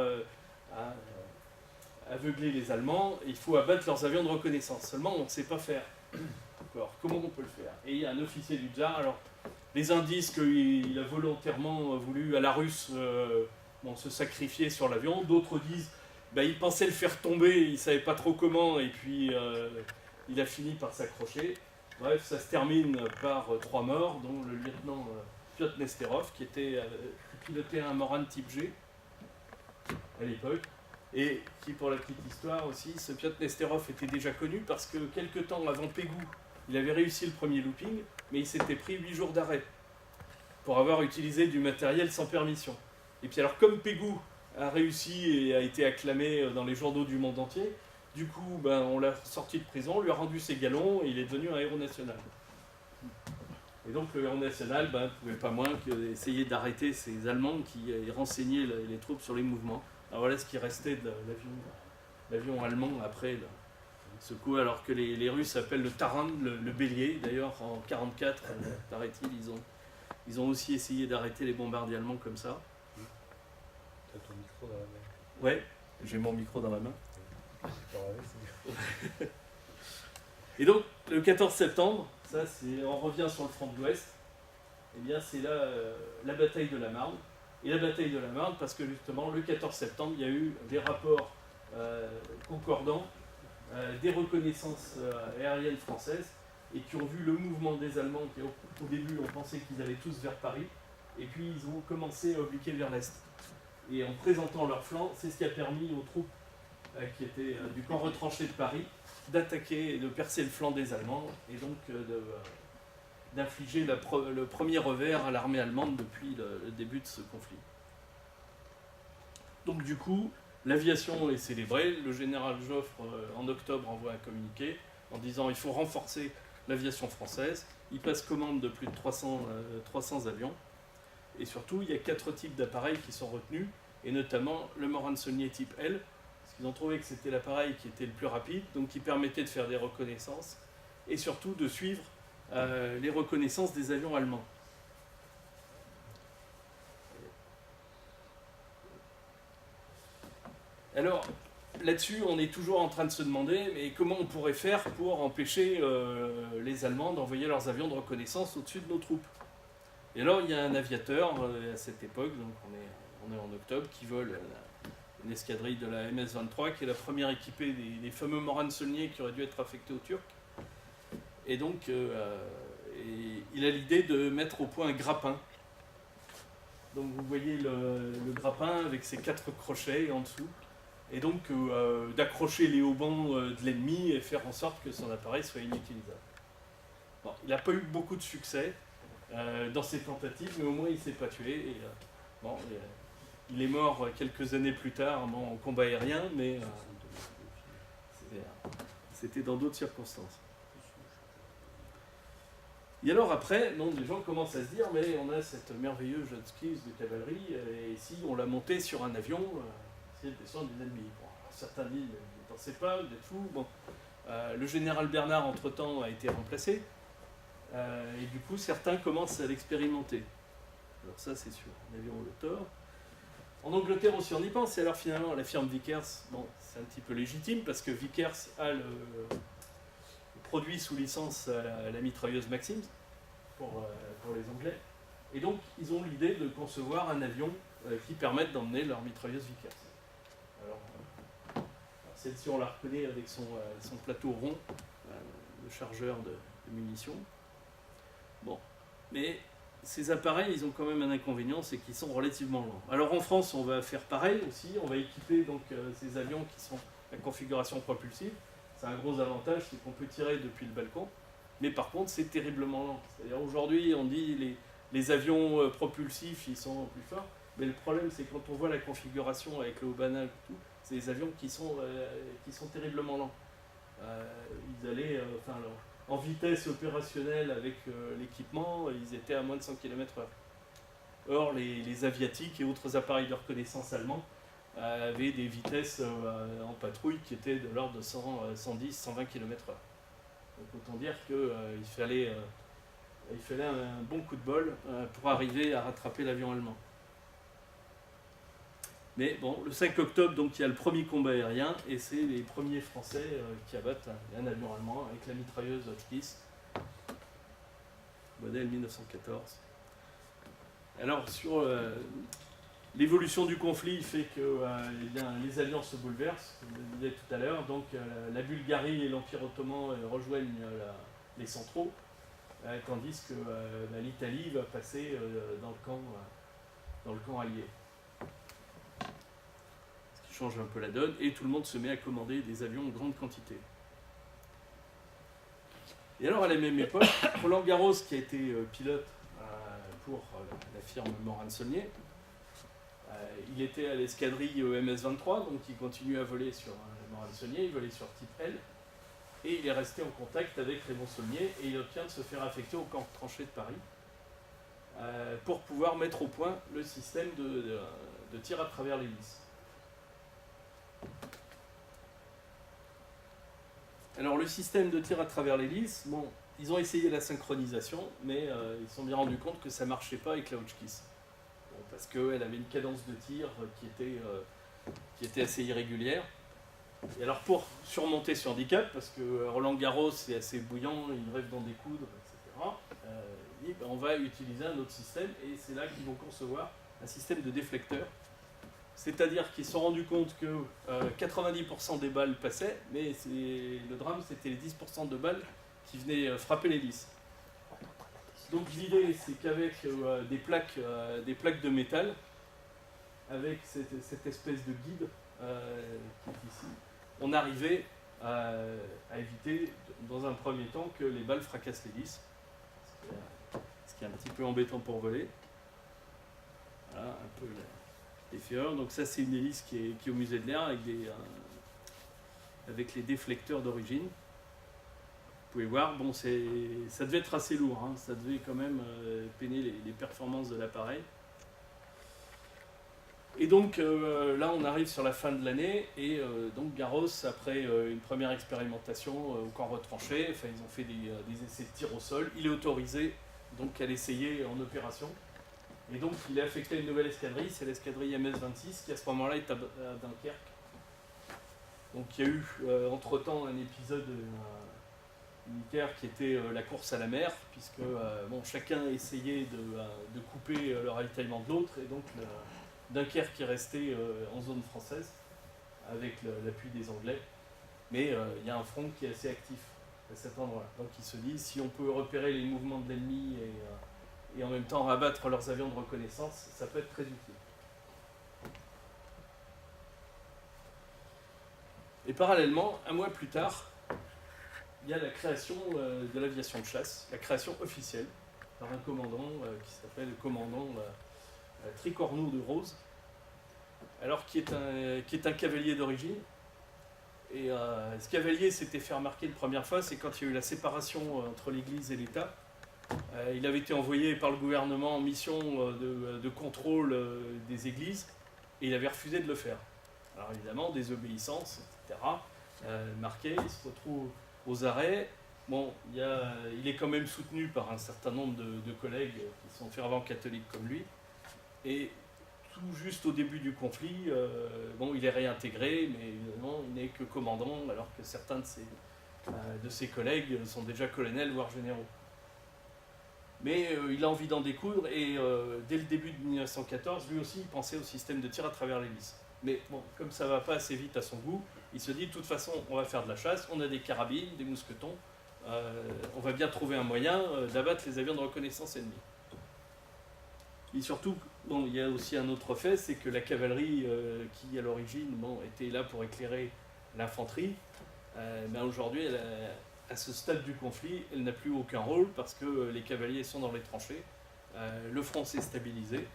aveugler les Allemands. Et il faut abattre leurs avions de reconnaissance. Seulement, on ne sait pas faire. Alors, comment on peut le faire? Et il y a un officier du tsar, alors les indices qu'il a volontairement voulu à la russe se sacrifier sur l'avion, d'autres disent il pensait le faire tomber, il ne savait pas trop comment, et puis il a fini par s'accrocher. Bref, ça se termine par 3 morts, dont le lieutenant Piotr Nesterov, qui pilotait un Moran type G à l'époque, et qui, pour la petite histoire aussi, ce Piotr Nesterov était déjà connu parce que quelques temps avant Pégou, il avait réussi le premier looping, mais il s'était pris 8 jours d'arrêt pour avoir utilisé du matériel sans permission. Et puis alors, comme Pégou a réussi et a été acclamé dans les journaux du monde entier, du coup, on l'a sorti de prison, on lui a rendu ses galons et il est devenu un héros national. Et donc le héros national ne pouvait pas moins qu'essayer d'arrêter ces Allemands qui renseignaient les troupes sur les mouvements. Alors voilà ce qui restait de l'avion allemand après ce coup, alors que les Russes appellent le Taran, le bélier. D'ailleurs, en 1944, paraît-il, ils ont aussi essayé d'arrêter les bombardiers allemands comme ça. T'as ton micro dans la main. Ouais, j'ai mon micro dans la main. Et donc, le 14 septembre, on revient sur le front de l'Ouest, et bien c'est là la bataille de la Marne. Et la bataille de la Marne, parce que justement, le 14 septembre, il y a eu des rapports concordants, des reconnaissances aériennes françaises, et qui ont vu le mouvement des Allemands, qui au début, on pensait qu'ils allaient tous vers Paris, et puis ils ont commencé à obliquer vers l'Est. Et en présentant leur flanc, c'est ce qui a permis aux troupes qui étaient du camp retranché de Paris d'attaquer et de percer le flanc des Allemands, et donc d'infliger le premier revers à l'armée allemande depuis le début de ce conflit. Donc du coup, l'aviation est célébrée, le général Joffre en octobre envoie un communiqué en disant il faut renforcer l'aviation française, il passe commande de plus de 300 avions, et surtout il y a 4 types d'appareils qui sont retenus, et notamment le Morane-Saulnier type L, parce qu'ils ont trouvé que c'était l'appareil qui était le plus rapide, donc qui permettait de faire des reconnaissances, et surtout de suivre les reconnaissances des avions allemands. Alors, là-dessus, on est toujours en train de se demander mais comment on pourrait faire pour empêcher les Allemands d'envoyer leurs avions de reconnaissance au-dessus de nos troupes. Et alors, il y a un aviateur à cette époque, donc on est en octobre, qui vole une escadrille de la MS-23, qui est la première équipée des fameux Morane-Saulnier qui auraient dû être affectés aux Turcs. Et donc, il a l'idée de mettre au point un grappin. Donc, vous voyez le grappin avec ses 4 crochets en dessous. Et donc, d'accrocher les haubans de l'ennemi et faire en sorte que son appareil soit inutilisable. Bon, il n'a pas eu beaucoup de succès dans ses tentatives, mais au moins il ne s'est pas tué. Et, il est mort quelques années plus tard en combat aérien, mais c'était dans d'autres circonstances. Et alors après, des gens commencent à se dire, mais on a cette merveilleuse Jotskis de cavalerie, et si on l'a monté sur un avion, c'est de descendre des ennemis. Bon, certains disent, mais vous ne pensez pas, vous êtes fous. Bon, le général Bernard, entre-temps, a été remplacé, et du coup, certains commencent à l'expérimenter. Alors ça, c'est sur un avion Lotor. En Angleterre aussi, on y pense, et alors finalement, la firme Vickers, c'est un petit peu légitime, parce que Vickers a le produit sous licence à la mitrailleuse Maxim pour les Anglais. Et donc, ils ont l'idée de concevoir un avion qui permette d'emmener leur mitrailleuse Vickers. Alors celle-ci, on la reconnaît avec son plateau rond, le chargeur de munitions. Bon, mais ces appareils, ils ont quand même un inconvénient, c'est qu'ils sont relativement lents. Alors en France, on va faire pareil aussi, on va équiper donc ces avions qui sont à configuration propulsive. C'est un gros avantage, c'est qu'on peut tirer depuis le balcon, mais par contre c'est terriblement lent. C'est-à-dire aujourd'hui on dit les avions propulsifs ils sont plus forts, mais le problème c'est quand on voit la configuration avec le haut banal et tout, c'est des avions qui sont terriblement lents. Ils allaient en vitesse opérationnelle avec l'équipement, ils étaient à moins de 100 km/h. Or les asiatiques et autres appareils de reconnaissance allemands avaient des vitesses en patrouille qui étaient de l'ordre de 110, 120 km/h. Donc autant dire qu'il fallait un bon coup de bol pour arriver à rattraper l'avion allemand. Mais bon, le 5 octobre, donc, il y a le premier combat aérien, et c'est les premiers Français qui abattent un avion allemand avec la mitrailleuse Hotchkiss. modèle 1914. Alors, sur l'évolution du conflit fait que eh bien, les alliances se bouleversent, comme je le disais tout à l'heure. Donc, la Bulgarie et l'Empire ottoman rejoignent les centraux, tandis que l'Italie va passer dans le camp allié. Ce qui change un peu la donne, et tout le monde se met à commander des avions en grande quantité. Et alors, à la même époque, Roland Garros, qui a été pilote pour la firme Morane-Saulnier, il était à l'escadrille MS-23, donc il continue à voler sur Morane-Saulnier, il volait sur type L, et il est resté en contact avec Raymond Saulnier, et il obtient de se faire affecter au camp de tranchées de Paris pour pouvoir mettre au point le système de tir à travers l'hélice. Alors le système de tir à travers l'hélice, bon, ils ont essayé la synchronisation, mais ils se sont bien rendus compte que ça ne marchait pas avec la Hotchkiss. Bon, parce qu'elle avait une cadence de tir qui était assez irrégulière. Et alors pour surmonter ce handicap, parce que Roland Garros est assez bouillant, il rêve d'en découdre, etc., on va utiliser un autre système, et c'est là qu'ils vont concevoir un système de déflecteur. C'est-à-dire qu'ils se sont rendus compte que 90% des balles passaient, mais le drame, c'était les 10% de balles qui venaient frapper l'hélice. Donc l'idée, c'est qu'avec des plaques de métal, avec cette espèce de guide qui est ici, on arrivait à éviter, dans un premier temps, que les balles fracassent l'hélice, ce qui est un petit peu embêtant pour voler. Voilà, un peu les fureurs. Donc ça, c'est une hélice qui est au musée de l'air avec les déflecteurs d'origine. Vous pouvez voir, bon, ça devait être assez lourd, hein, ça devait quand même peiner les performances de l'appareil. Et donc là, on arrive sur la fin de l'année, et donc Garros, après une première expérimentation au camp retranché, enfin, ils ont fait des essais de tir au sol, il est autorisé donc à l'essayer en opération. Et donc il est affecté à une nouvelle escadrille, c'est l'escadrille MS-26 qui à ce moment-là est à Dunkerque. Donc il y a eu entre-temps un épisode militaire qui était la course à la mer, puisque chacun essayait de couper le ravitaillement de l'autre, et donc Dunkerque est resté en zone française avec l'appui des Anglais. Mais il y a un front qui est assez actif à cet endroit-là. Donc ils se disent, si on peut repérer les mouvements de l'ennemi et en même temps rabattre leurs avions de reconnaissance, ça peut être très utile. Et parallèlement, un mois plus tard, il y a la création de l'aviation de chasse, la création officielle par un commandant qui s'appelle le commandant Tricorneau de Rose, alors qui est un cavalier d'origine. Et ce cavalier s'était fait remarquer une première fois, c'est quand il y a eu la séparation entre l'Église et l'État. Il avait été envoyé par le gouvernement en mission de contrôle des églises, et il avait refusé de le faire. Alors évidemment, désobéissance, etc. Marqué, il se retrouve aux arrêts. Bon, il est quand même soutenu par un certain nombre de collègues qui sont fervents catholiques comme lui. Et tout juste au début du conflit, il est réintégré, mais évidemment, il n'est que commandant, alors que certains de ses collègues sont déjà colonels, voire généraux. Mais il a envie d'en découdre, et dès le début de 1914, lui aussi, il pensait au système de tir à travers l'hélice. Mais bon, comme ça ne va pas assez vite à son goût, il se dit, de toute façon, on va faire de la chasse, on a des carabines, des mousquetons, on va bien trouver un moyen d'abattre les avions de reconnaissance ennemis. Et surtout, il y a aussi un autre fait, c'est que la cavalerie qui, à l'origine, était là pour éclairer l'infanterie, aujourd'hui, à ce stade du conflit, elle n'a plus aucun rôle parce que les cavaliers sont dans les tranchées, le front s'est stabilisé,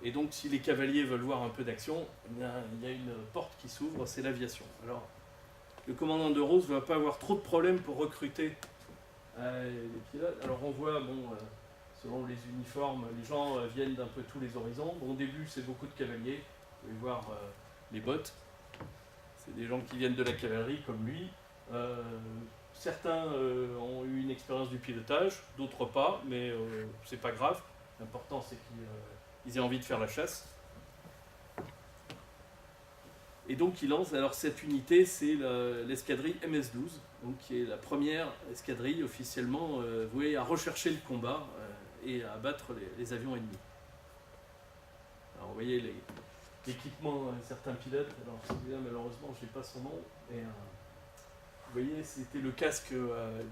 et donc si les cavaliers veulent voir un peu d'action, il y a une porte qui s'ouvre, c'est l'aviation. Alors, le commandant de Rose ne va pas avoir trop de problèmes pour recruter les pilotes. Alors on voit, selon les uniformes, les gens viennent d'un peu tous les horizons. Bon, au début, c'est beaucoup de cavaliers, vous pouvez voir les bottes, c'est des gens qui viennent de la cavalerie comme lui. Certains ont eu une expérience du pilotage, d'autres pas, mais c'est pas grave. L'important, c'est qu'ils aient envie de faire la chasse. Et donc il lance, alors cette unité c'est l'escadrille MS-12, donc qui est la première escadrille officiellement vouée à rechercher le combat et à abattre les avions ennemis. Alors vous voyez l'équipement de certains pilotes, alors celui-là malheureusement je n'ai pas son nom, et vous voyez c'était le casque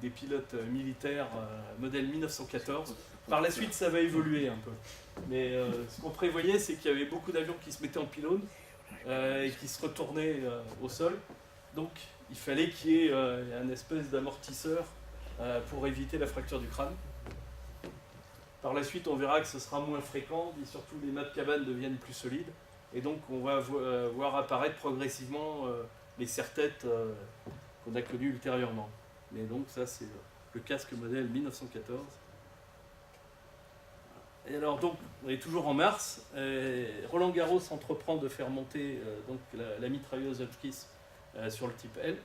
des pilotes militaires modèle 1914. Par la suite ça va évoluer un peu, mais ce qu'on prévoyait c'est qu'il y avait beaucoup d'avions qui se mettaient en pylône, et qui se retournait au sol. Donc il fallait qu'il y ait un espèce d'amortisseur pour éviter la fracture du crâne. Par la suite, on verra que ce sera moins fréquent, et surtout les mâts de cabane deviennent plus solides. Et donc on va voir apparaître progressivement les serre-têtes qu'on a connues ultérieurement. Mais donc ça c'est le casque modèle 1914. Et alors donc, on est toujours en mars, Roland Garros entreprend de faire monter donc la mitrailleuse Hotchkiss sur le type L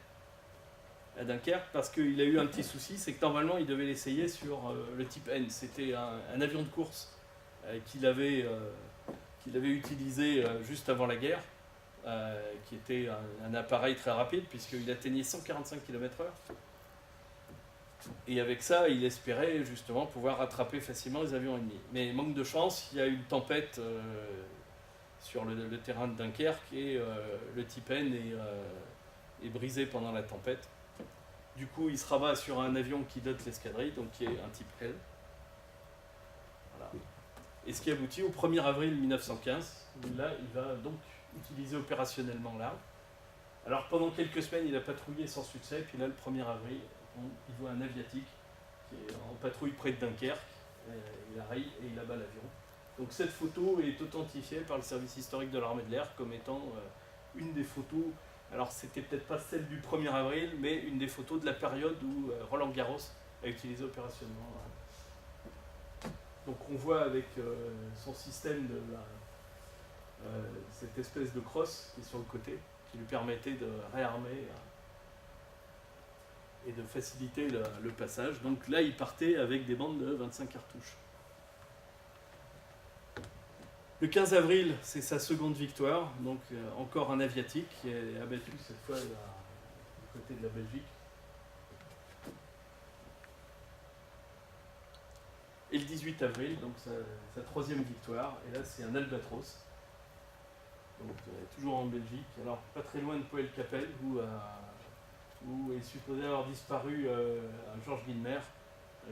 à Dunkerque parce qu'il a eu un petit souci, c'est que normalement il devait l'essayer sur le type N. C'était un avion de course qu'il avait utilisé juste avant la guerre, qui était un appareil très rapide puisqu'il atteignait 145 km/h. Et avec ça, il espérait justement pouvoir rattraper facilement les avions ennemis. Mais manque de chance, il y a eu une tempête sur le terrain de Dunkerque et le type N est brisé pendant la tempête. Du coup, il se rabat sur un avion qui dote l'escadrille, donc qui est un type L. Voilà. Et ce qui aboutit au 1er avril 1915, où là, il va donc utiliser opérationnellement l'arme. Alors pendant quelques semaines, il a patrouillé sans succès, puis là, le 1er avril, il voit un aviatique qui est en patrouille près de Dunkerque, il raye et il abat l'avion. Donc cette photo est authentifiée par le service historique de l'armée de l'air comme étant une des photos, alors c'était peut-être pas celle du 1er avril, mais une des photos de la période où Roland Garros a utilisé opérationnellement. Donc on voit avec son système de cette espèce de crosse qui est sur le côté, qui lui permettait de réarmer et de faciliter le passage. Donc là, il partait avec des bandes de 25 cartouches. Le 15 avril, c'est sa seconde victoire, donc encore un aviatique qui est abattu cette fois du côté de la Belgique. Et le 18 avril, donc sa troisième victoire, et là c'est un albatros, donc toujours en Belgique, alors pas très loin de Poelcapelle, où est supposé avoir disparu un Georges Guilmer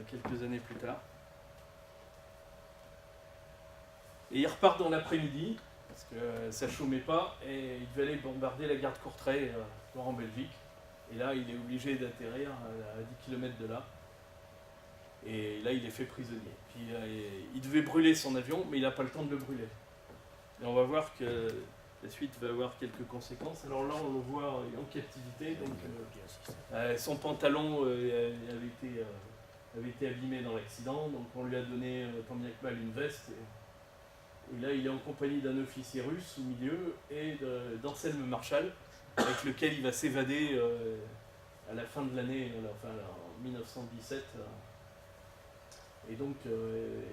quelques années plus tard. Et il repart dans l'après-midi, parce que ça ne chômait pas, et il devait aller bombarder la gare de Courtrai, toujours en Belgique. Et là, il est obligé d'atterrir à 10 km de là. Et là, il est fait prisonnier. Puis il devait brûler son avion, mais il n'a pas le temps de le brûler. Et on va voir que la suite va avoir quelques conséquences. Alors là, on le voit en captivité. Donc, son pantalon avait été abîmé dans l'accident. Donc on lui a donné, tant bien que mal, une veste. Et là, il est en compagnie d'un officier russe au milieu et d'Anselme Marshall, avec lequel il va s'évader à la fin de l'année, enfin en 1917. Et donc,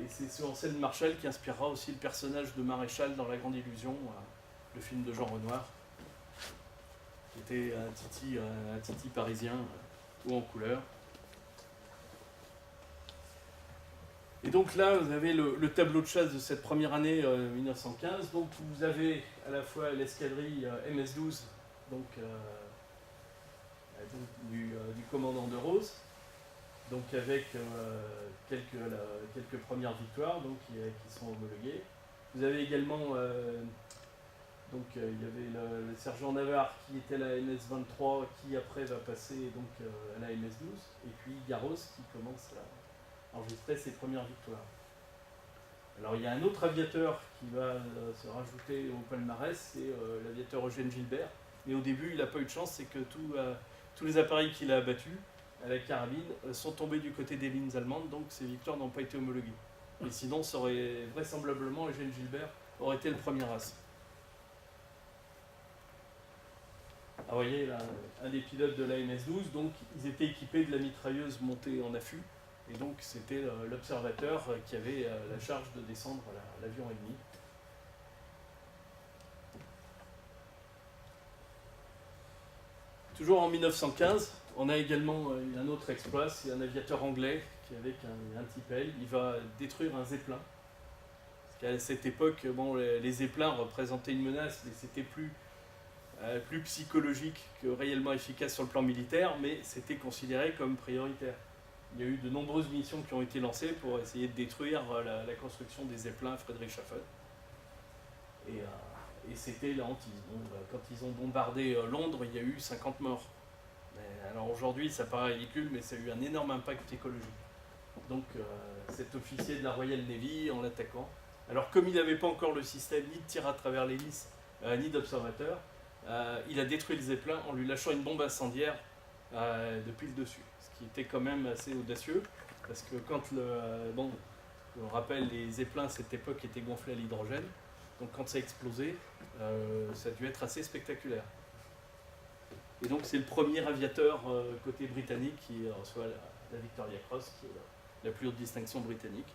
c'est ce Anselme Marshall qui inspirera aussi le personnage de Maréchal dans La Grande Illusion, le film de Jean Renoir, qui était un titi parisien ou en couleur. Et donc là, vous avez le tableau de chasse de cette première année 1915. Donc vous avez à la fois l'escadrille MS-12, donc, du commandant de Rose, donc avec quelques premières victoires donc, qui sont homologuées. Vous avez également, donc, il y avait le sergent Navarre qui était à la MS-23, qui après va passer donc, à la MS-12, et puis Garros qui commence à enregistrer ses premières victoires. Alors il y a un autre aviateur qui va se rajouter au palmarès, c'est l'aviateur Eugène Gilbert, mais au début il n'a pas eu de chance, c'est que tous les appareils qu'il a abattus à la carabine sont tombés du côté des lignes allemandes, donc ces victoires n'ont pas été homologuées. Et sinon, ça aurait vraisemblablement, Eugène Gilbert aurait été le premier as. Ah, vous voyez, là, un des pilotes de la MS-12, donc ils étaient équipés de la mitrailleuse montée en affût, et donc c'était l'observateur qui avait la charge de descendre l'avion ennemi. Toujours en 1915, on a également un autre exploit, c'est un aviateur anglais qui, avec un type L, il va détruire un zeppelin. Parce qu'à cette époque, bon, les zeppelins représentaient une menace, mais c'était plus psychologique que réellement efficace sur le plan militaire, mais c'était considéré comme prioritaire. Il y a eu de nombreuses missions qui ont été lancées pour essayer de détruire la construction des zeppelins Friedrichshafen. Et c'était la hantise. Bon, quand ils ont bombardé Londres, il y a eu 50 morts. Alors aujourd'hui, ça paraît ridicule, mais ça a eu un énorme impact écologique. Donc cet officier de la Royal Navy, en l'attaquant, alors comme il n'avait pas encore le système ni de tir à travers l'hélice, ni d'observateur, il a détruit le zeppelin en lui lâchant une bombe incendiaire depuis le dessus. Ce qui était quand même assez audacieux, parce que quand on rappelle, les zeppelins à cette époque étaient gonflés à l'hydrogène, donc quand ça a explosé, ça a dû être assez spectaculaire. Et donc c'est le premier aviateur côté britannique qui reçoit la Victoria Cross, qui est la plus haute distinction britannique.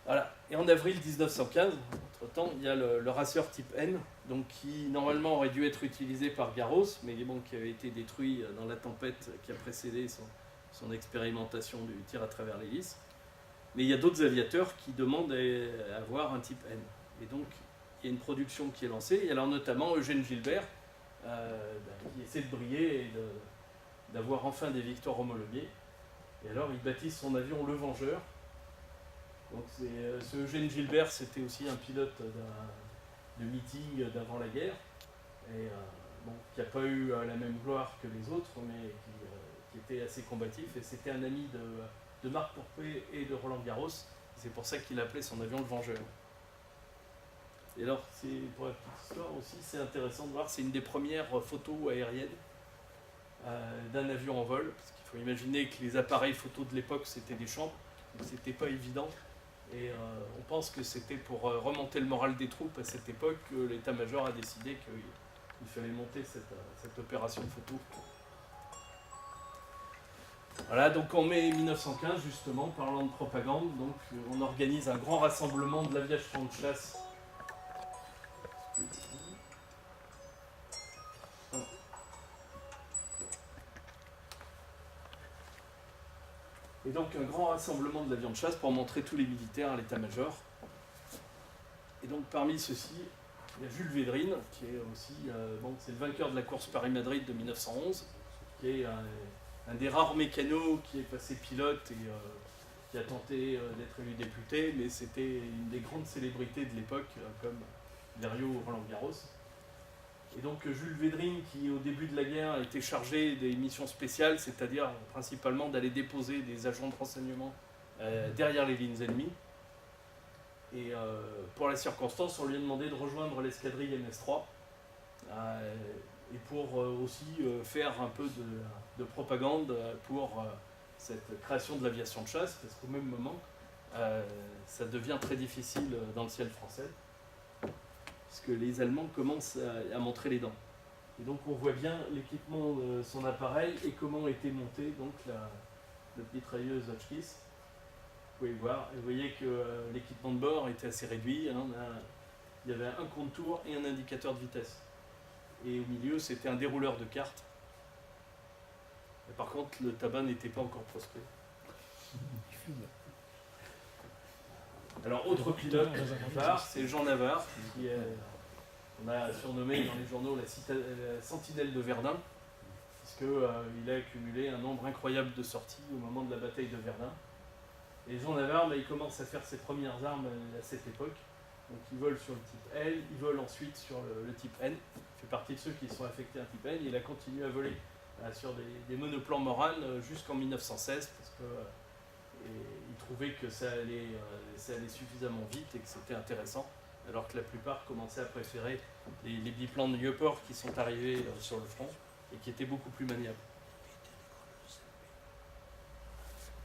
Voilà. Et en avril 1915, entre-temps, il y a le racer type N, donc qui normalement aurait dû être utilisé par Garros, mais bon, qui avait été détruit dans la tempête qui a précédé son expérimentation du tir à travers l'hélice. Mais il y a d'autres aviateurs qui demandent à avoir un type N. Et donc, il y a une production qui est lancée. Et alors notamment Eugène Gilbert, qui essaie de briller et d'avoir enfin des victoires homologuées. Et alors, il baptise son avion Le Vengeur. Donc ce Eugène Gilbert, c'était aussi un pilote de meeting d'avant la guerre, et qui n'a pas eu la même gloire que les autres, mais qui était assez combatif, et c'était un ami de Marc Pourpret et de Roland Garros. C'est pour ça qu'il appelait son avion Le Vengeur. Et alors, pour la petite histoire aussi, c'est intéressant de voir, c'est une des premières photos aériennes d'un avion en vol, parce qu'il faut imaginer que les appareils photos de l'époque, c'était des chambres, donc c'était pas évident. Et on pense que c'était pour remonter le moral des troupes à cette époque que l'état-major a décidé qu'il fallait monter cette opération photo. Voilà, donc en mai 1915, justement, parlant de propagande, donc, on organise un grand rassemblement de l'aviation de chasse. Et donc un grand rassemblement de l'avion de chasse pour montrer tous les militaires à l'état-major. Et donc parmi ceux-ci, il y a Jules Védrine, qui est aussi c'est le vainqueur de la course Paris-Madrid de 1911, qui est un des rares mécanos qui est passé pilote et qui a tenté d'être élu député, mais c'était une des grandes célébrités de l'époque, comme Blériot ou Roland Garros. Et donc Jules Védrine, qui au début de la guerre était chargé des missions spéciales, c'est-à-dire principalement d'aller déposer des agents de renseignement derrière les lignes ennemies. Et pour la circonstance, on lui a demandé de rejoindre l'escadrille MS-3 et pour aussi faire un peu de propagande pour cette création de l'aviation de chasse, parce qu'au même moment, ça devient très difficile dans le ciel français, parce que les Allemands commencent à montrer les dents. Et donc on voit bien l'équipement de son appareil et comment était montée donc notre mitrailleuse Hotchkiss. Vous pouvez voir, et vous voyez que l'équipement de bord était assez réduit. Hein, il y avait un compte-tour et un indicateur de vitesse. Et au milieu, c'était un dérouleur de cartes. Et par contre, le tabac n'était pas encore proscrit. Alors, autre pilote, c'est Jean Navarre, qui on a surnommé dans les journaux la sentinelle de Verdun, puisqu'il a accumulé un nombre incroyable de sorties au moment de la bataille de Verdun. Et Jean Navarre, il commence à faire ses premières armes à cette époque. Donc il vole sur le type L, il vole ensuite sur le type N. Il fait partie de ceux qui sont affectés à un type N. Il a continué à voler sur des monoplans Morane jusqu'en 1916, parce qu'il trouvait que ça allait suffisamment vite et que c'était intéressant, alors que la plupart commençaient à préférer les biplans de Nieuport qui sont arrivés sur le front et qui étaient beaucoup plus maniables.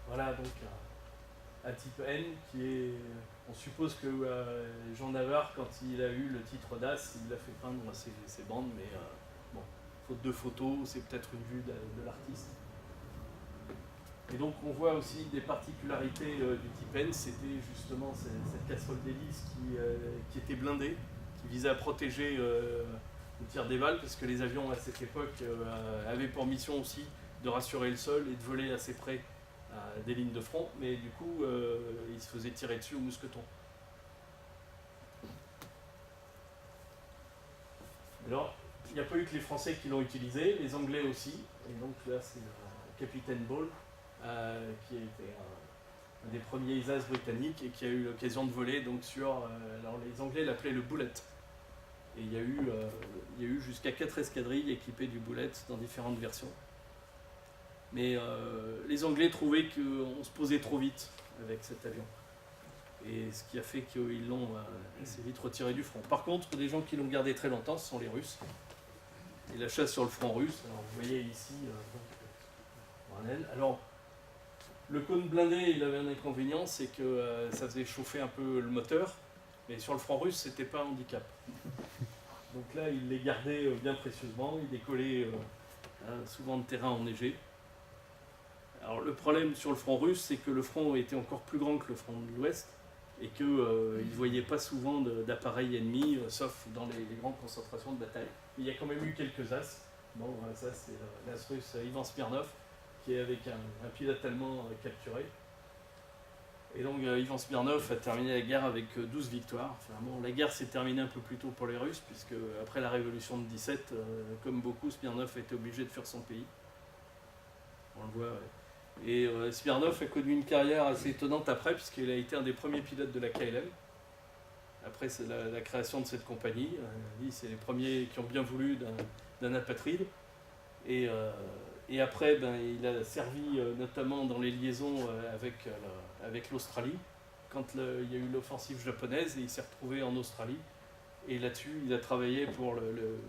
Voilà donc un type N qui est... On suppose que Jean Navarre, quand il a eu le titre d'As, il a fait peindre ses bandes, mais faute de photos, c'est peut-être une vue de l'artiste. Et donc on voit aussi des particularités du type N, c'était justement cette casserole d'hélice qui était blindée, qui visait à protéger on tire des balles parce que les avions à cette époque avaient pour mission aussi de rassurer le sol et de voler assez près des lignes de front, mais du coup ils se faisaient tirer dessus au mousqueton. Alors, il n'y a pas eu que les Français qui l'ont utilisé, les Anglais aussi, et donc là c'est le capitaine Ball qui était un des premiers ISAS britanniques et qui a eu l'occasion de voler donc sur, alors les Anglais l'appelaient le Bullet. Et il y a eu jusqu'à 4 escadrilles équipées du Bullet dans différentes versions. Mais les Anglais trouvaient qu'on se posait trop vite avec cet avion. Et ce qui a fait qu'ils l'ont assez vite retiré du front. Par contre, les gens qui l'ont gardé très longtemps, ce sont les Russes. Et la chasse sur le front russe, alors vous voyez ici, alors le cône blindé, il avait un inconvénient, c'est que ça faisait chauffer un peu le moteur. Mais sur le front russe, c'était pas un handicap. Donc là, il les gardait bien précieusement, il décollait souvent de terrain enneigé. Alors le problème sur le front russe, c'est que le front était encore plus grand que le front de l'Ouest et qu'il ne voyait pas souvent d'appareils ennemis, sauf dans les grandes concentrations de bataille. Il y a quand même eu quelques as. Bon, ça c'est l'as russe Ivan Smirnov, qui est avec un pilote allemand capturé. Et donc Ivan Smirnov a terminé la guerre avec 12 victoires. Enfin, bon, la guerre s'est terminée un peu plus tôt pour les Russes, puisque après la révolution de 17, comme beaucoup, Smirnov a été obligé de fuir son pays. On le voit. Ouais. Et Smirnov a connu une carrière assez étonnante après, puisqu'il a été un des premiers pilotes de la KLM. Après c'est la création de cette compagnie. C'est les premiers qui ont bien voulu d'un apatride. Et après, il a servi notamment dans les liaisons avec l'Australie, quand il y a eu l'offensive japonaise, et il s'est retrouvé en Australie. Et là-dessus, il a travaillé pour le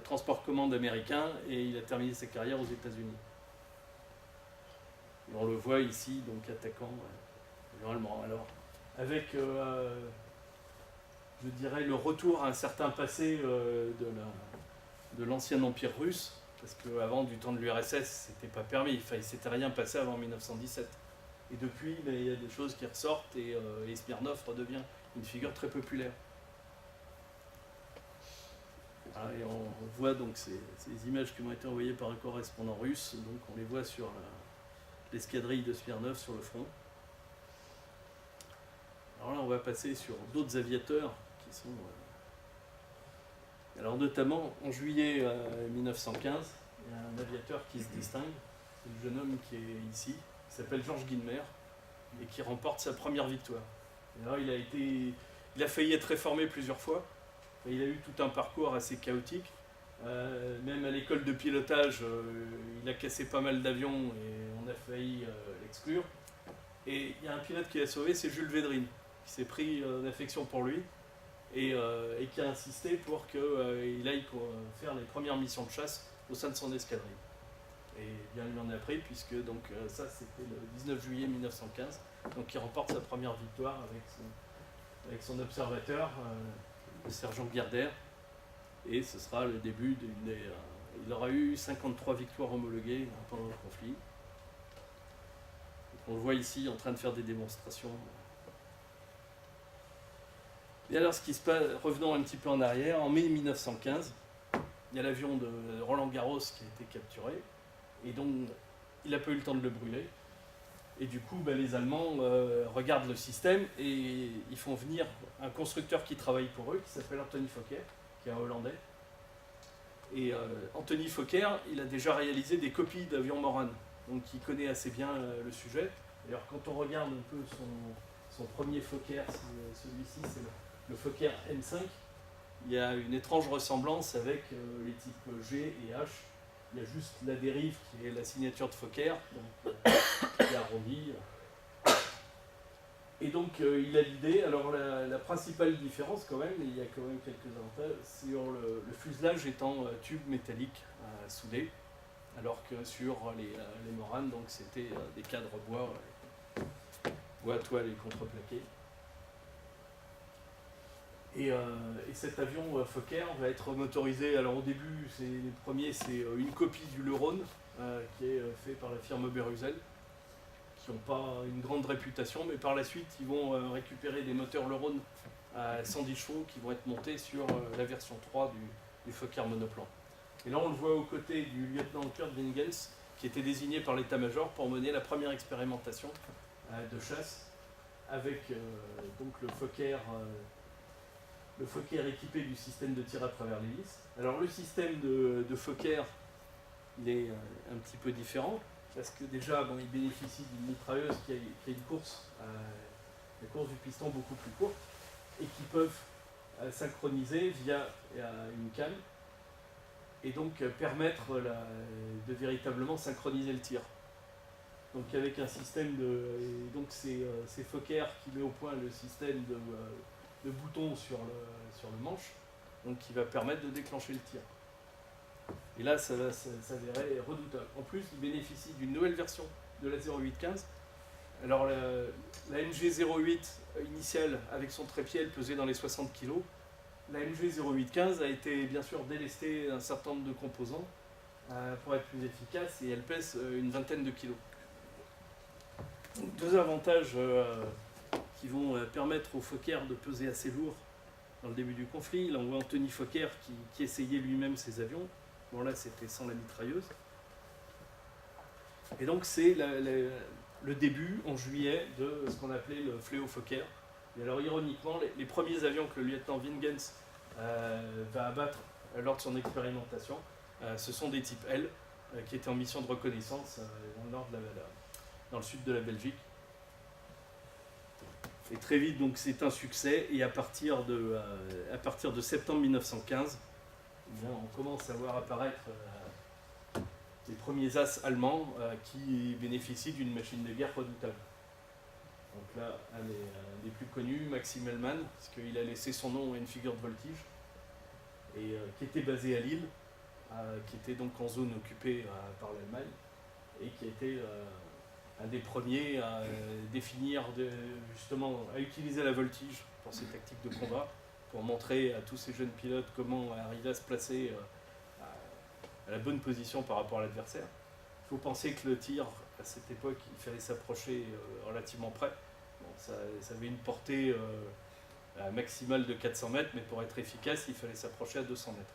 transport commande américain, et il a terminé sa carrière aux États-Unis. Et on le voit ici, donc attaquant allemand. Alors, avec, je dirais, le retour à un certain passé de l'ancien empire russe, parce qu'avant, du temps de l'URSS, c'était pas permis, il ne s'était rien passé avant 1917. Et depuis, il y a des choses qui ressortent et Smirnov redevient une figure très populaire. Voilà, et on voit donc ces images qui m'ont été envoyées par un correspondant russe, donc on les voit sur l'escadrille de Smirnov sur le front. Alors là, on va passer sur d'autres aviateurs qui sont... Alors notamment, en juillet 1915, il y a un aviateur qui se distingue, c'est le jeune homme qui est ici, qui s'appelle Georges Guynemer, et qui remporte sa première victoire. Et alors, il a failli être réformé plusieurs fois, il a eu tout un parcours assez chaotique, même à l'école de pilotage, il a cassé pas mal d'avions et on a failli l'exclure. Et il y a un pilote qui l'a sauvé, c'est Jules Védrine, qui s'est pris d'affection pour lui, et qui a insisté pour qu'il aille faire les premières missions de chasse au sein de son escadrille. Et bien il en a pris, puisque donc, ça c'était le 19 juillet 1915, donc il remporte sa première victoire avec son observateur, le sergent Gardner, et ce sera le début il aura eu 53 victoires homologuées pendant le conflit. Donc on le voit ici en train de faire des démonstrations. Et alors ce qui se passe, revenons un petit peu en arrière, en mai 1915, il y a l'avion de Roland Garros qui a été capturé, et donc il n'a pas eu le temps de le brûler. Et du coup, les Allemands regardent le système et ils font venir un constructeur qui travaille pour eux, qui s'appelle Anthony Fokker, qui est un Hollandais. Et Anthony Fokker, il a déjà réalisé des copies d'avions Morane, donc il connaît assez bien le sujet. D'ailleurs, quand on regarde un peu son premier Fokker, celui-ci, c'est le Fokker M5, il y a une étrange ressemblance avec les types G et H. Il y a juste la dérive qui est la signature de Fokker, donc, qui est arrondie. Et donc il a l'idée, alors la principale différence quand même, il y a quand même quelques avantages, sur le fuselage étant tube métallique soudé, alors que sur les Morane, donc c'était des cadres bois, toile et contreplaqué. Et cet avion Fokker va être motorisé, alors au début, les premiers, c'est une copie du Leron, qui est fait par la firme Berusel, qui n'ont pas une grande réputation, mais par la suite, ils vont récupérer des moteurs Leron à 110 chevaux qui vont être montés sur la version 3 du Fokker monoplan. Et là, on le voit aux côtés du lieutenant Kurt Wingens, qui était désigné par l'état-major pour mener la première expérimentation de chasse avec donc le Fokker équipé du système de tir à travers l'hélice. Alors le système de Fokker, il est un petit peu différent, parce que déjà, bon, il bénéficie d'une mitrailleuse qui a une course, la course du piston beaucoup plus courte, et qui peuvent synchroniser via une canne, et donc permettre de véritablement synchroniser le tir. Donc avec un système donc c'est Fokker qui met au point le système de boutons sur le manche, donc qui va permettre de déclencher le tir. Et là, ça va s'avérer redoutable. En plus, il bénéficie d'une nouvelle version de la 0815. Alors la MG08 initiale, avec son trépied, elle pesait dans les 60 kg. La MG0815 a été bien sûr délestée d'un certain nombre de composants pour être plus efficace, et elle pèse une vingtaine de kilos. Donc, deux avantages qui vont permettre au Fokker de peser assez lourd dans le début du conflit. Là, on voit Anthony Fokker qui essayait lui-même ses avions. Bon, là, c'était sans la mitrailleuse. Et donc, c'est le début, en juillet, de ce qu'on appelait le Fléau Fokker. Et alors, ironiquement, les premiers avions que le lieutenant Wingens va abattre lors de son expérimentation, ce sont des types L, qui étaient en mission de reconnaissance dans le nord dans le sud de la Belgique. Et très vite, donc, c'est un succès. Et à partir de septembre 1915, eh bien, on commence à voir apparaître les premiers As allemands qui bénéficient d'une machine de guerre redoutable. Donc là, un des plus connus, Maxim Hellmann, parce qu'il a laissé son nom à une figure de voltige, et qui était basé à Lille, qui était donc en zone occupée par l'Allemagne, et qui a été un des premiers à définir, justement, à utiliser la voltige pour ses tactiques de combat, pour montrer à tous ces jeunes pilotes comment arriver à se placer à la bonne position par rapport à l'adversaire. Il faut penser que le tir, à cette époque, il fallait s'approcher relativement près. Bon, ça avait une portée maximale de 400 mètres, mais pour être efficace, il fallait s'approcher à 200 mètres.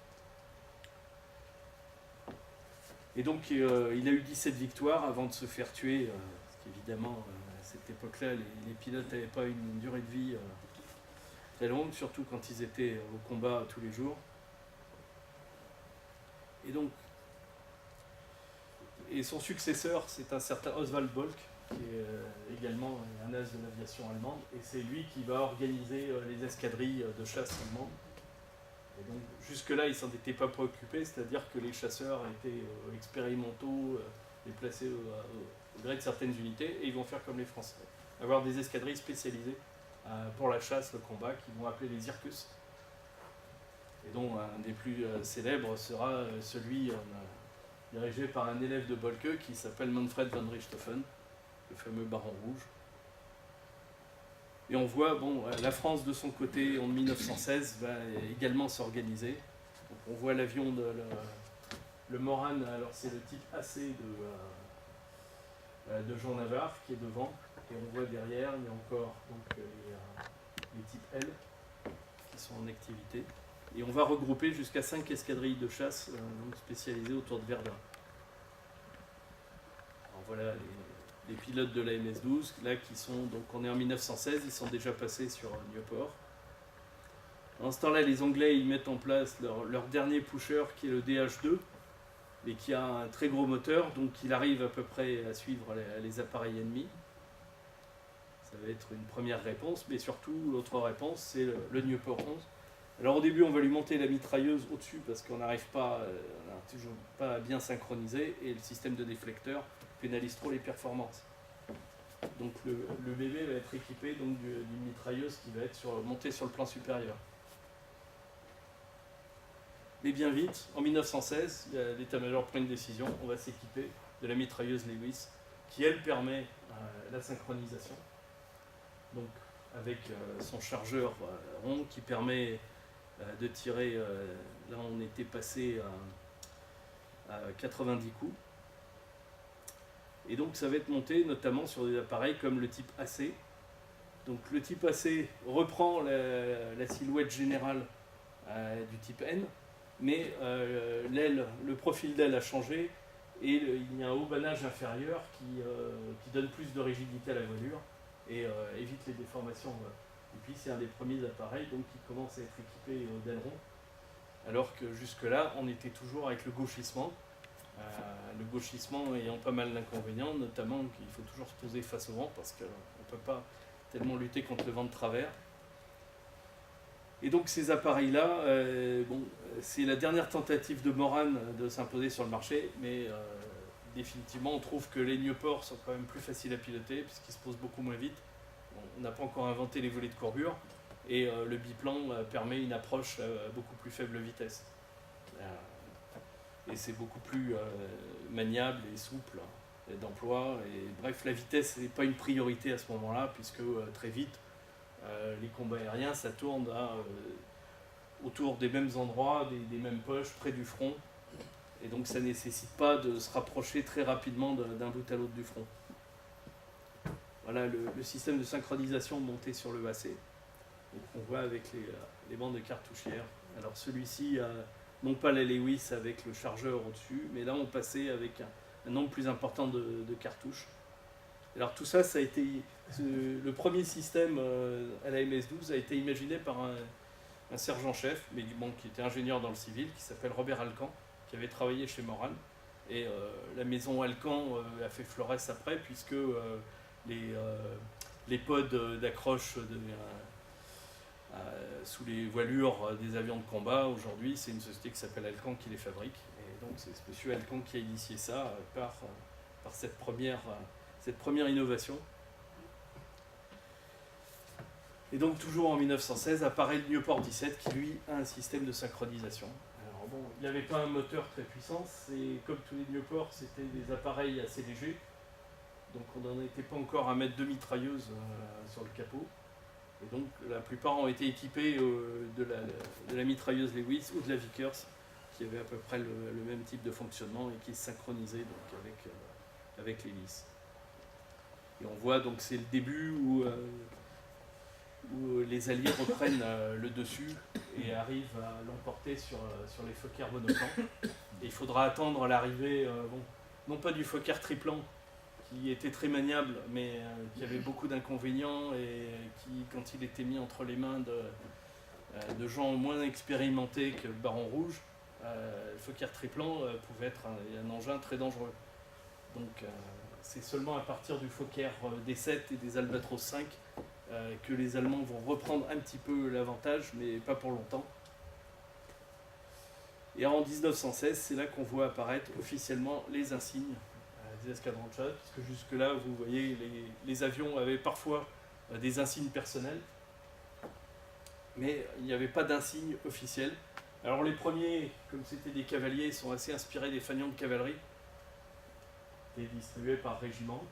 Et donc, il a eu 17 victoires avant de se faire tuer, parce qu'évidemment, à cette époque-là, les pilotes n'avaient pas une durée de vie très longue, surtout quand ils étaient au combat tous les jours. Et son successeur, c'est un certain Oswald Bolk, qui est également un as de l'aviation allemande, et c'est lui qui va organiser les escadrilles de chasse allemandes. Et donc jusque-là, il ne s'en était pas préoccupé, c'est-à-dire que les chasseurs étaient expérimentaux, déplacés au gré de certaines unités, et ils vont faire comme les Français, avoir des escadrilles spécialisées pour la chasse, le combat, qu'ils vont appeler les Irkus, et dont un des plus célèbres sera celui dirigé par un élève de Bolke qui s'appelle Manfred von Richthofen, le fameux baron rouge. Et on voit, bon, la France de son côté en 1916 va également s'organiser. Donc on voit l'avion le Morane, alors c'est le type AC de Jean Navarre qui est devant, et on voit derrière, il y a encore donc, les types L qui sont en activité. Et on va regrouper jusqu'à 5 escadrilles de chasse donc spécialisées autour de Verdun. Alors voilà les pilotes de la MS-12, là qui sont, donc on est en 1916, ils sont déjà passés sur Nieuport. En ce temps-là, les Anglais ils mettent en place leur dernier pusher qui est le DH2, et qui a un très gros moteur, donc il arrive à peu près à suivre les appareils ennemis. Ça va être une première réponse, mais surtout l'autre réponse c'est le Nieuport 11. Alors au début on va lui monter la mitrailleuse au-dessus parce qu'on n'arrive pas, toujours pas à bien synchroniser, et le système de déflecteur pénalise trop les performances. Donc le bébé va être équipé d'une mitrailleuse qui va être montée sur le plan supérieur. Mais bien vite, en 1916, l'état-major prend une décision, on va s'équiper de la mitrailleuse Lewis, qui elle permet la synchronisation. Donc avec son chargeur rond qui permet de tirer, là on était passé à 90 coups. Et donc ça va être monté notamment sur des appareils comme le type AC. Donc le type AC reprend la silhouette générale du type N, mais le profil d'aile a changé et il y a un haut bannage inférieur qui donne plus de rigidité à la voilure et évite les déformations. Et puis c'est un des premiers appareils donc, qui commence à être équipé d'ailerons, alors que jusque-là on était toujours avec le gauchissement. Le gauchissement ayant pas mal d'inconvénients, notamment qu'il faut toujours se poser face au vent parce qu'on ne peut pas tellement lutter contre le vent de travers. Et donc ces appareils-là, c'est la dernière tentative de Morane de s'imposer sur le marché, mais définitivement on trouve que les Nieuport sont quand même plus faciles à piloter puisqu'ils se posent beaucoup moins vite. On n'a pas encore inventé les volets de courbure et le biplan permet une approche à beaucoup plus faible vitesse. Et c'est beaucoup plus maniable et souple d'emploi. Et bref, la vitesse n'est pas une priorité à ce moment-là, puisque très vite, les combats aériens, ça tourne autour des mêmes endroits, des mêmes poches, près du front. Et donc ça ne nécessite pas de se rapprocher très rapidement d'un bout à l'autre du front. Voilà le système de synchronisation monté sur le AC. Donc on voit avec les bandes de cartouchières. Alors celui-ci a non pas la Lewis avec le chargeur au-dessus, mais là on passait avec un nombre plus important de cartouches. Alors tout ça, le premier système à la MS-12 a été imaginé par un sergent-chef, mais qui était ingénieur dans le civil, qui s'appelle Robert Alcan, qui avait travaillé chez Morane. Et la maison Alcan a fait florès après, puisque les pods d'accroche sous les voilures des avions de combat, aujourd'hui, c'est une société qui s'appelle Alcan qui les fabrique. Et donc c'est M. Alcan qui a initié ça par cette première innovation. Et donc toujours en 1916 apparaît le Nieuport 17 qui lui a un système de synchronisation. Alors bon, il n'y avait pas un moteur très puissant, comme tous les Nieuport, c'était des appareils assez légers. Donc on n'en était pas encore à mettre 2 mitrailleuses sur le capot. Et donc la plupart ont été équipés de la mitrailleuse Lewis ou de la Vickers, qui avait à peu près le même type de fonctionnement et qui se synchronisait donc avec l'hélice. Et on voit donc c'est le début où les Alliés reprennent le dessus et arrivent à l'emporter sur les Fokker monoplans. Et il faudra attendre l'arrivée, non pas du Fokker triplan, qui était très maniable, mais qui avait beaucoup d'inconvénients et qui, quand il était mis entre les mains de gens moins expérimentés que le Baron Rouge, le Fokker triplan pouvait être un engin très dangereux. Donc c'est seulement à partir du Fokker D7 et des Albatros 5 que les Allemands vont reprendre un petit peu l'avantage, mais pas pour longtemps. Et en 1916, c'est là qu'on voit apparaître officiellement les insignes des escadrons de chasse, puisque jusque-là, vous voyez, les avions avaient parfois des insignes personnels, mais il n'y avait pas d'insignes officiels. Alors les premiers, comme c'était des cavaliers, sont assez inspirés des fanions de cavalerie, et distribués par régiment.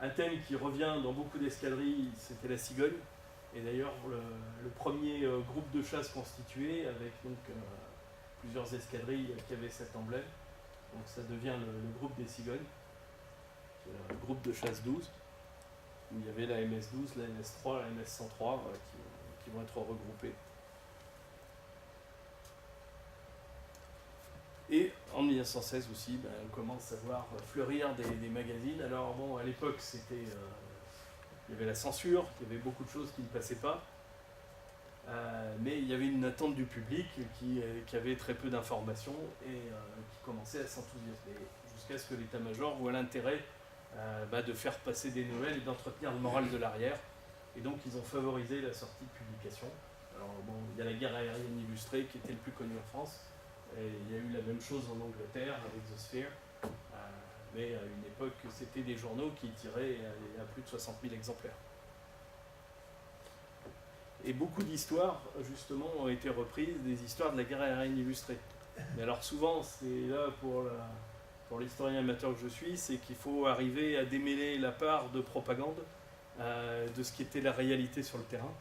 Un thème qui revient dans beaucoup d'escadrilles, c'était la cigogne, et d'ailleurs le premier groupe de chasse constitué, avec donc plusieurs escadrilles qui avaient cet emblème, donc ça devient le groupe des cigognes. Le groupe de chasse 12, où il y avait la MS-12, la MS-3, la MS-103 qui vont être regroupés. Et en 1916 aussi, on commence à voir fleurir des magazines. Alors bon, à l'époque, il y avait la censure, il y avait beaucoup de choses qui ne passaient pas, mais il y avait une attente du public qui avait très peu d'informations et qui commençait à s'enthousiasmer, jusqu'à ce que l'état-major voit l'intérêt de faire passer des nouvelles et d'entretenir le moral de l'arrière. Et donc ils ont favorisé la sortie de publications. Alors bon, il y a la guerre aérienne illustrée qui était le plus connu en France, et il y a eu la même chose en Angleterre avec The Sphere, mais à une époque c'était des journaux qui tiraient à plus de 60 000 exemplaires. Et beaucoup d'histoires justement ont été reprises, des histoires de la guerre aérienne illustrée. Mais alors souvent, c'est là pour l'historien amateur que je suis, c'est qu'il faut arriver à démêler la part de propagande de ce qui était la réalité sur le terrain.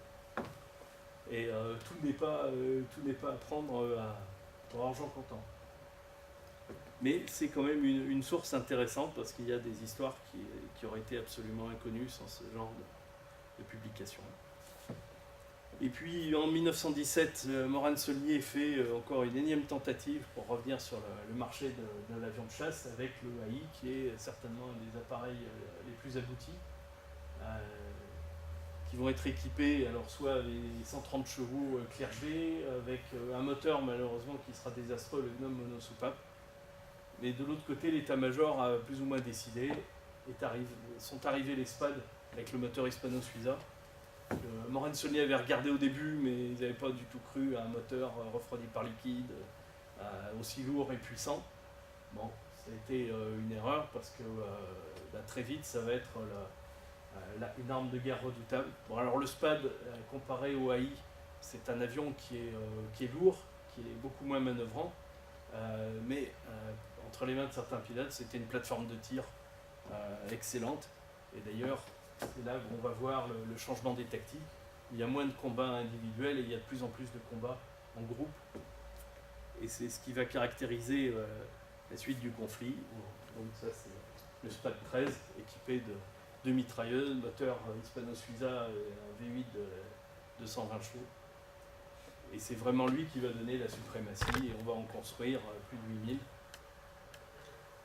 Et tout n'est pas à prendre pour argent comptant. Mais c'est quand même une source intéressante parce qu'il y a des histoires qui auraient été absolument inconnues sans ce genre de publication. Et puis en 1917, Morane-Saulnier fait encore une énième tentative pour revenir sur le marché de l'avion de chasse avec le AI, qui est certainement un des appareils les plus aboutis, qui vont être équipés, alors soit avec 130 chevaux clergés, avec un moteur malheureusement qui sera désastreux, le gnome monosoupape. Mais de l'autre côté, l'état-major a plus ou moins décidé, sont arrivés les SPAD avec le moteur hispano-suiza. Morane-Saulnier avait regardé au début, mais ils n'avaient pas du tout cru à un moteur refroidi par liquide, aussi lourd et puissant. Bon, ça a été une erreur parce que très vite, ça va être une arme de guerre redoutable. Bon, alors le SPAD, comparé au AI, c'est un avion qui est lourd, qui est beaucoup moins manœuvrant, mais entre les mains de certains pilotes, c'était une plateforme de tir excellente. Et d'ailleurs, c'est là où on va voir le changement des tactiques. Il y a moins de combats individuels et il y a de plus en plus de combats en groupe. Et c'est ce qui va caractériser la suite du conflit. Donc ça, c'est le SPAD 13, équipé de 2 mitrailleuses, moteur hispano-suiza et un V8 de 120 chevaux. Et c'est vraiment lui qui va donner la suprématie, et on va en construire plus de 8000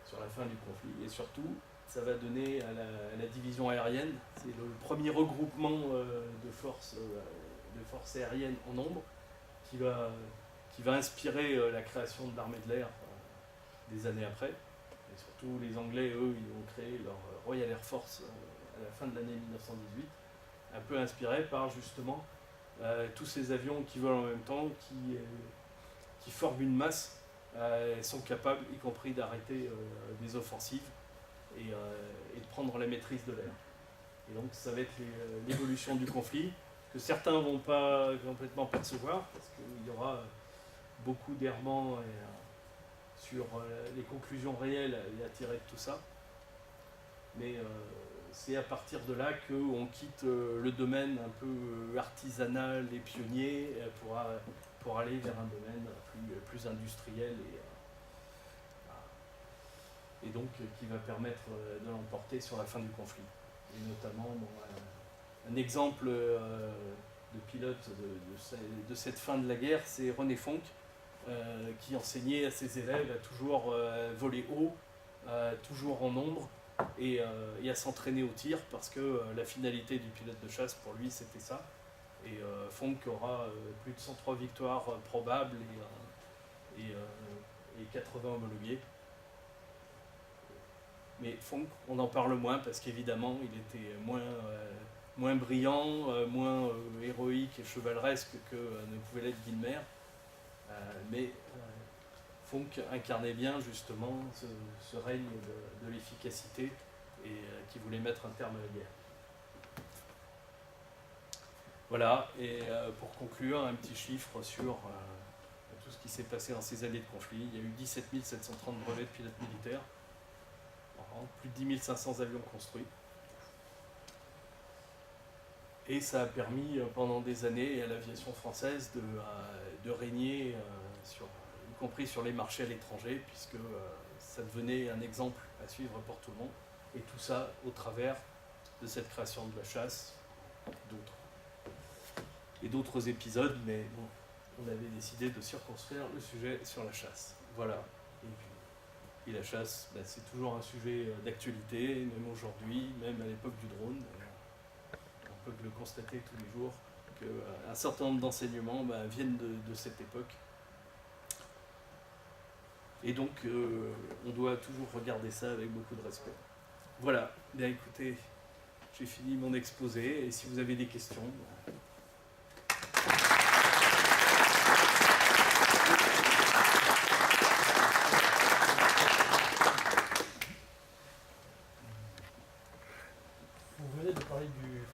sur la fin du conflit. Et surtout, ça va donner à la division aérienne, c'est le premier regroupement de forces aériennes en nombre qui va inspirer la création de l'armée de l'air des années après. Et surtout, les Anglais, eux, ils ont créé leur Royal Air Force à la fin de l'année 1918, un peu inspiré par justement tous ces avions qui volent en même temps, qui forment une masse, sont capables, y compris d'arrêter des offensives et de prendre la maîtrise de l'air. Et donc ça va être l'évolution du conflit, que certains ne vont pas complètement percevoir, parce qu'il y aura beaucoup d'errements sur les conclusions réelles à tirer de tout ça. Mais c'est à partir de là qu'on quitte le domaine un peu artisanal et pionnier pour aller vers un domaine plus industriel et donc qui va permettre de l'emporter sur la fin du conflit. Et notamment, un exemple de pilote de cette fin de la guerre, c'est René Fonck, qui enseignait à ses élèves à toujours voler haut, toujours en nombre, et à s'entraîner au tir, parce que la finalité du pilote de chasse, pour lui, c'était ça. Et Fonck aura plus de 103 victoires probables et 80 homologuées. Mais Fonck, on en parle moins parce qu'évidemment, il était moins brillant, moins héroïque et chevaleresque que ne pouvait l'être Guynemer. Mais Fonck incarnait bien justement ce règne de l'efficacité et qui voulait mettre un terme à la guerre. Voilà, et pour conclure, un petit chiffre sur tout ce qui s'est passé dans ces années de conflit. Il y a eu 17 730 brevets de pilotes militaires, plus de 10 500 avions construits. Et ça a permis pendant des années à l'aviation française de régner, y compris sur les marchés à l'étranger, puisque ça devenait un exemple à suivre pour tout le monde. Et tout ça au travers de cette création de la chasse, d'autres épisodes, mais bon, on avait décidé de circonscrire le sujet sur la chasse. Voilà. Et la chasse, c'est toujours un sujet d'actualité, même aujourd'hui, même à l'époque du drone. On peut le constater tous les jours, qu'un certain nombre d'enseignements viennent de cette époque. Et donc, on doit toujours regarder ça avec beaucoup de respect. Voilà, bien écoutez, j'ai fini mon exposé, et si vous avez des questions... Vous venez de parler du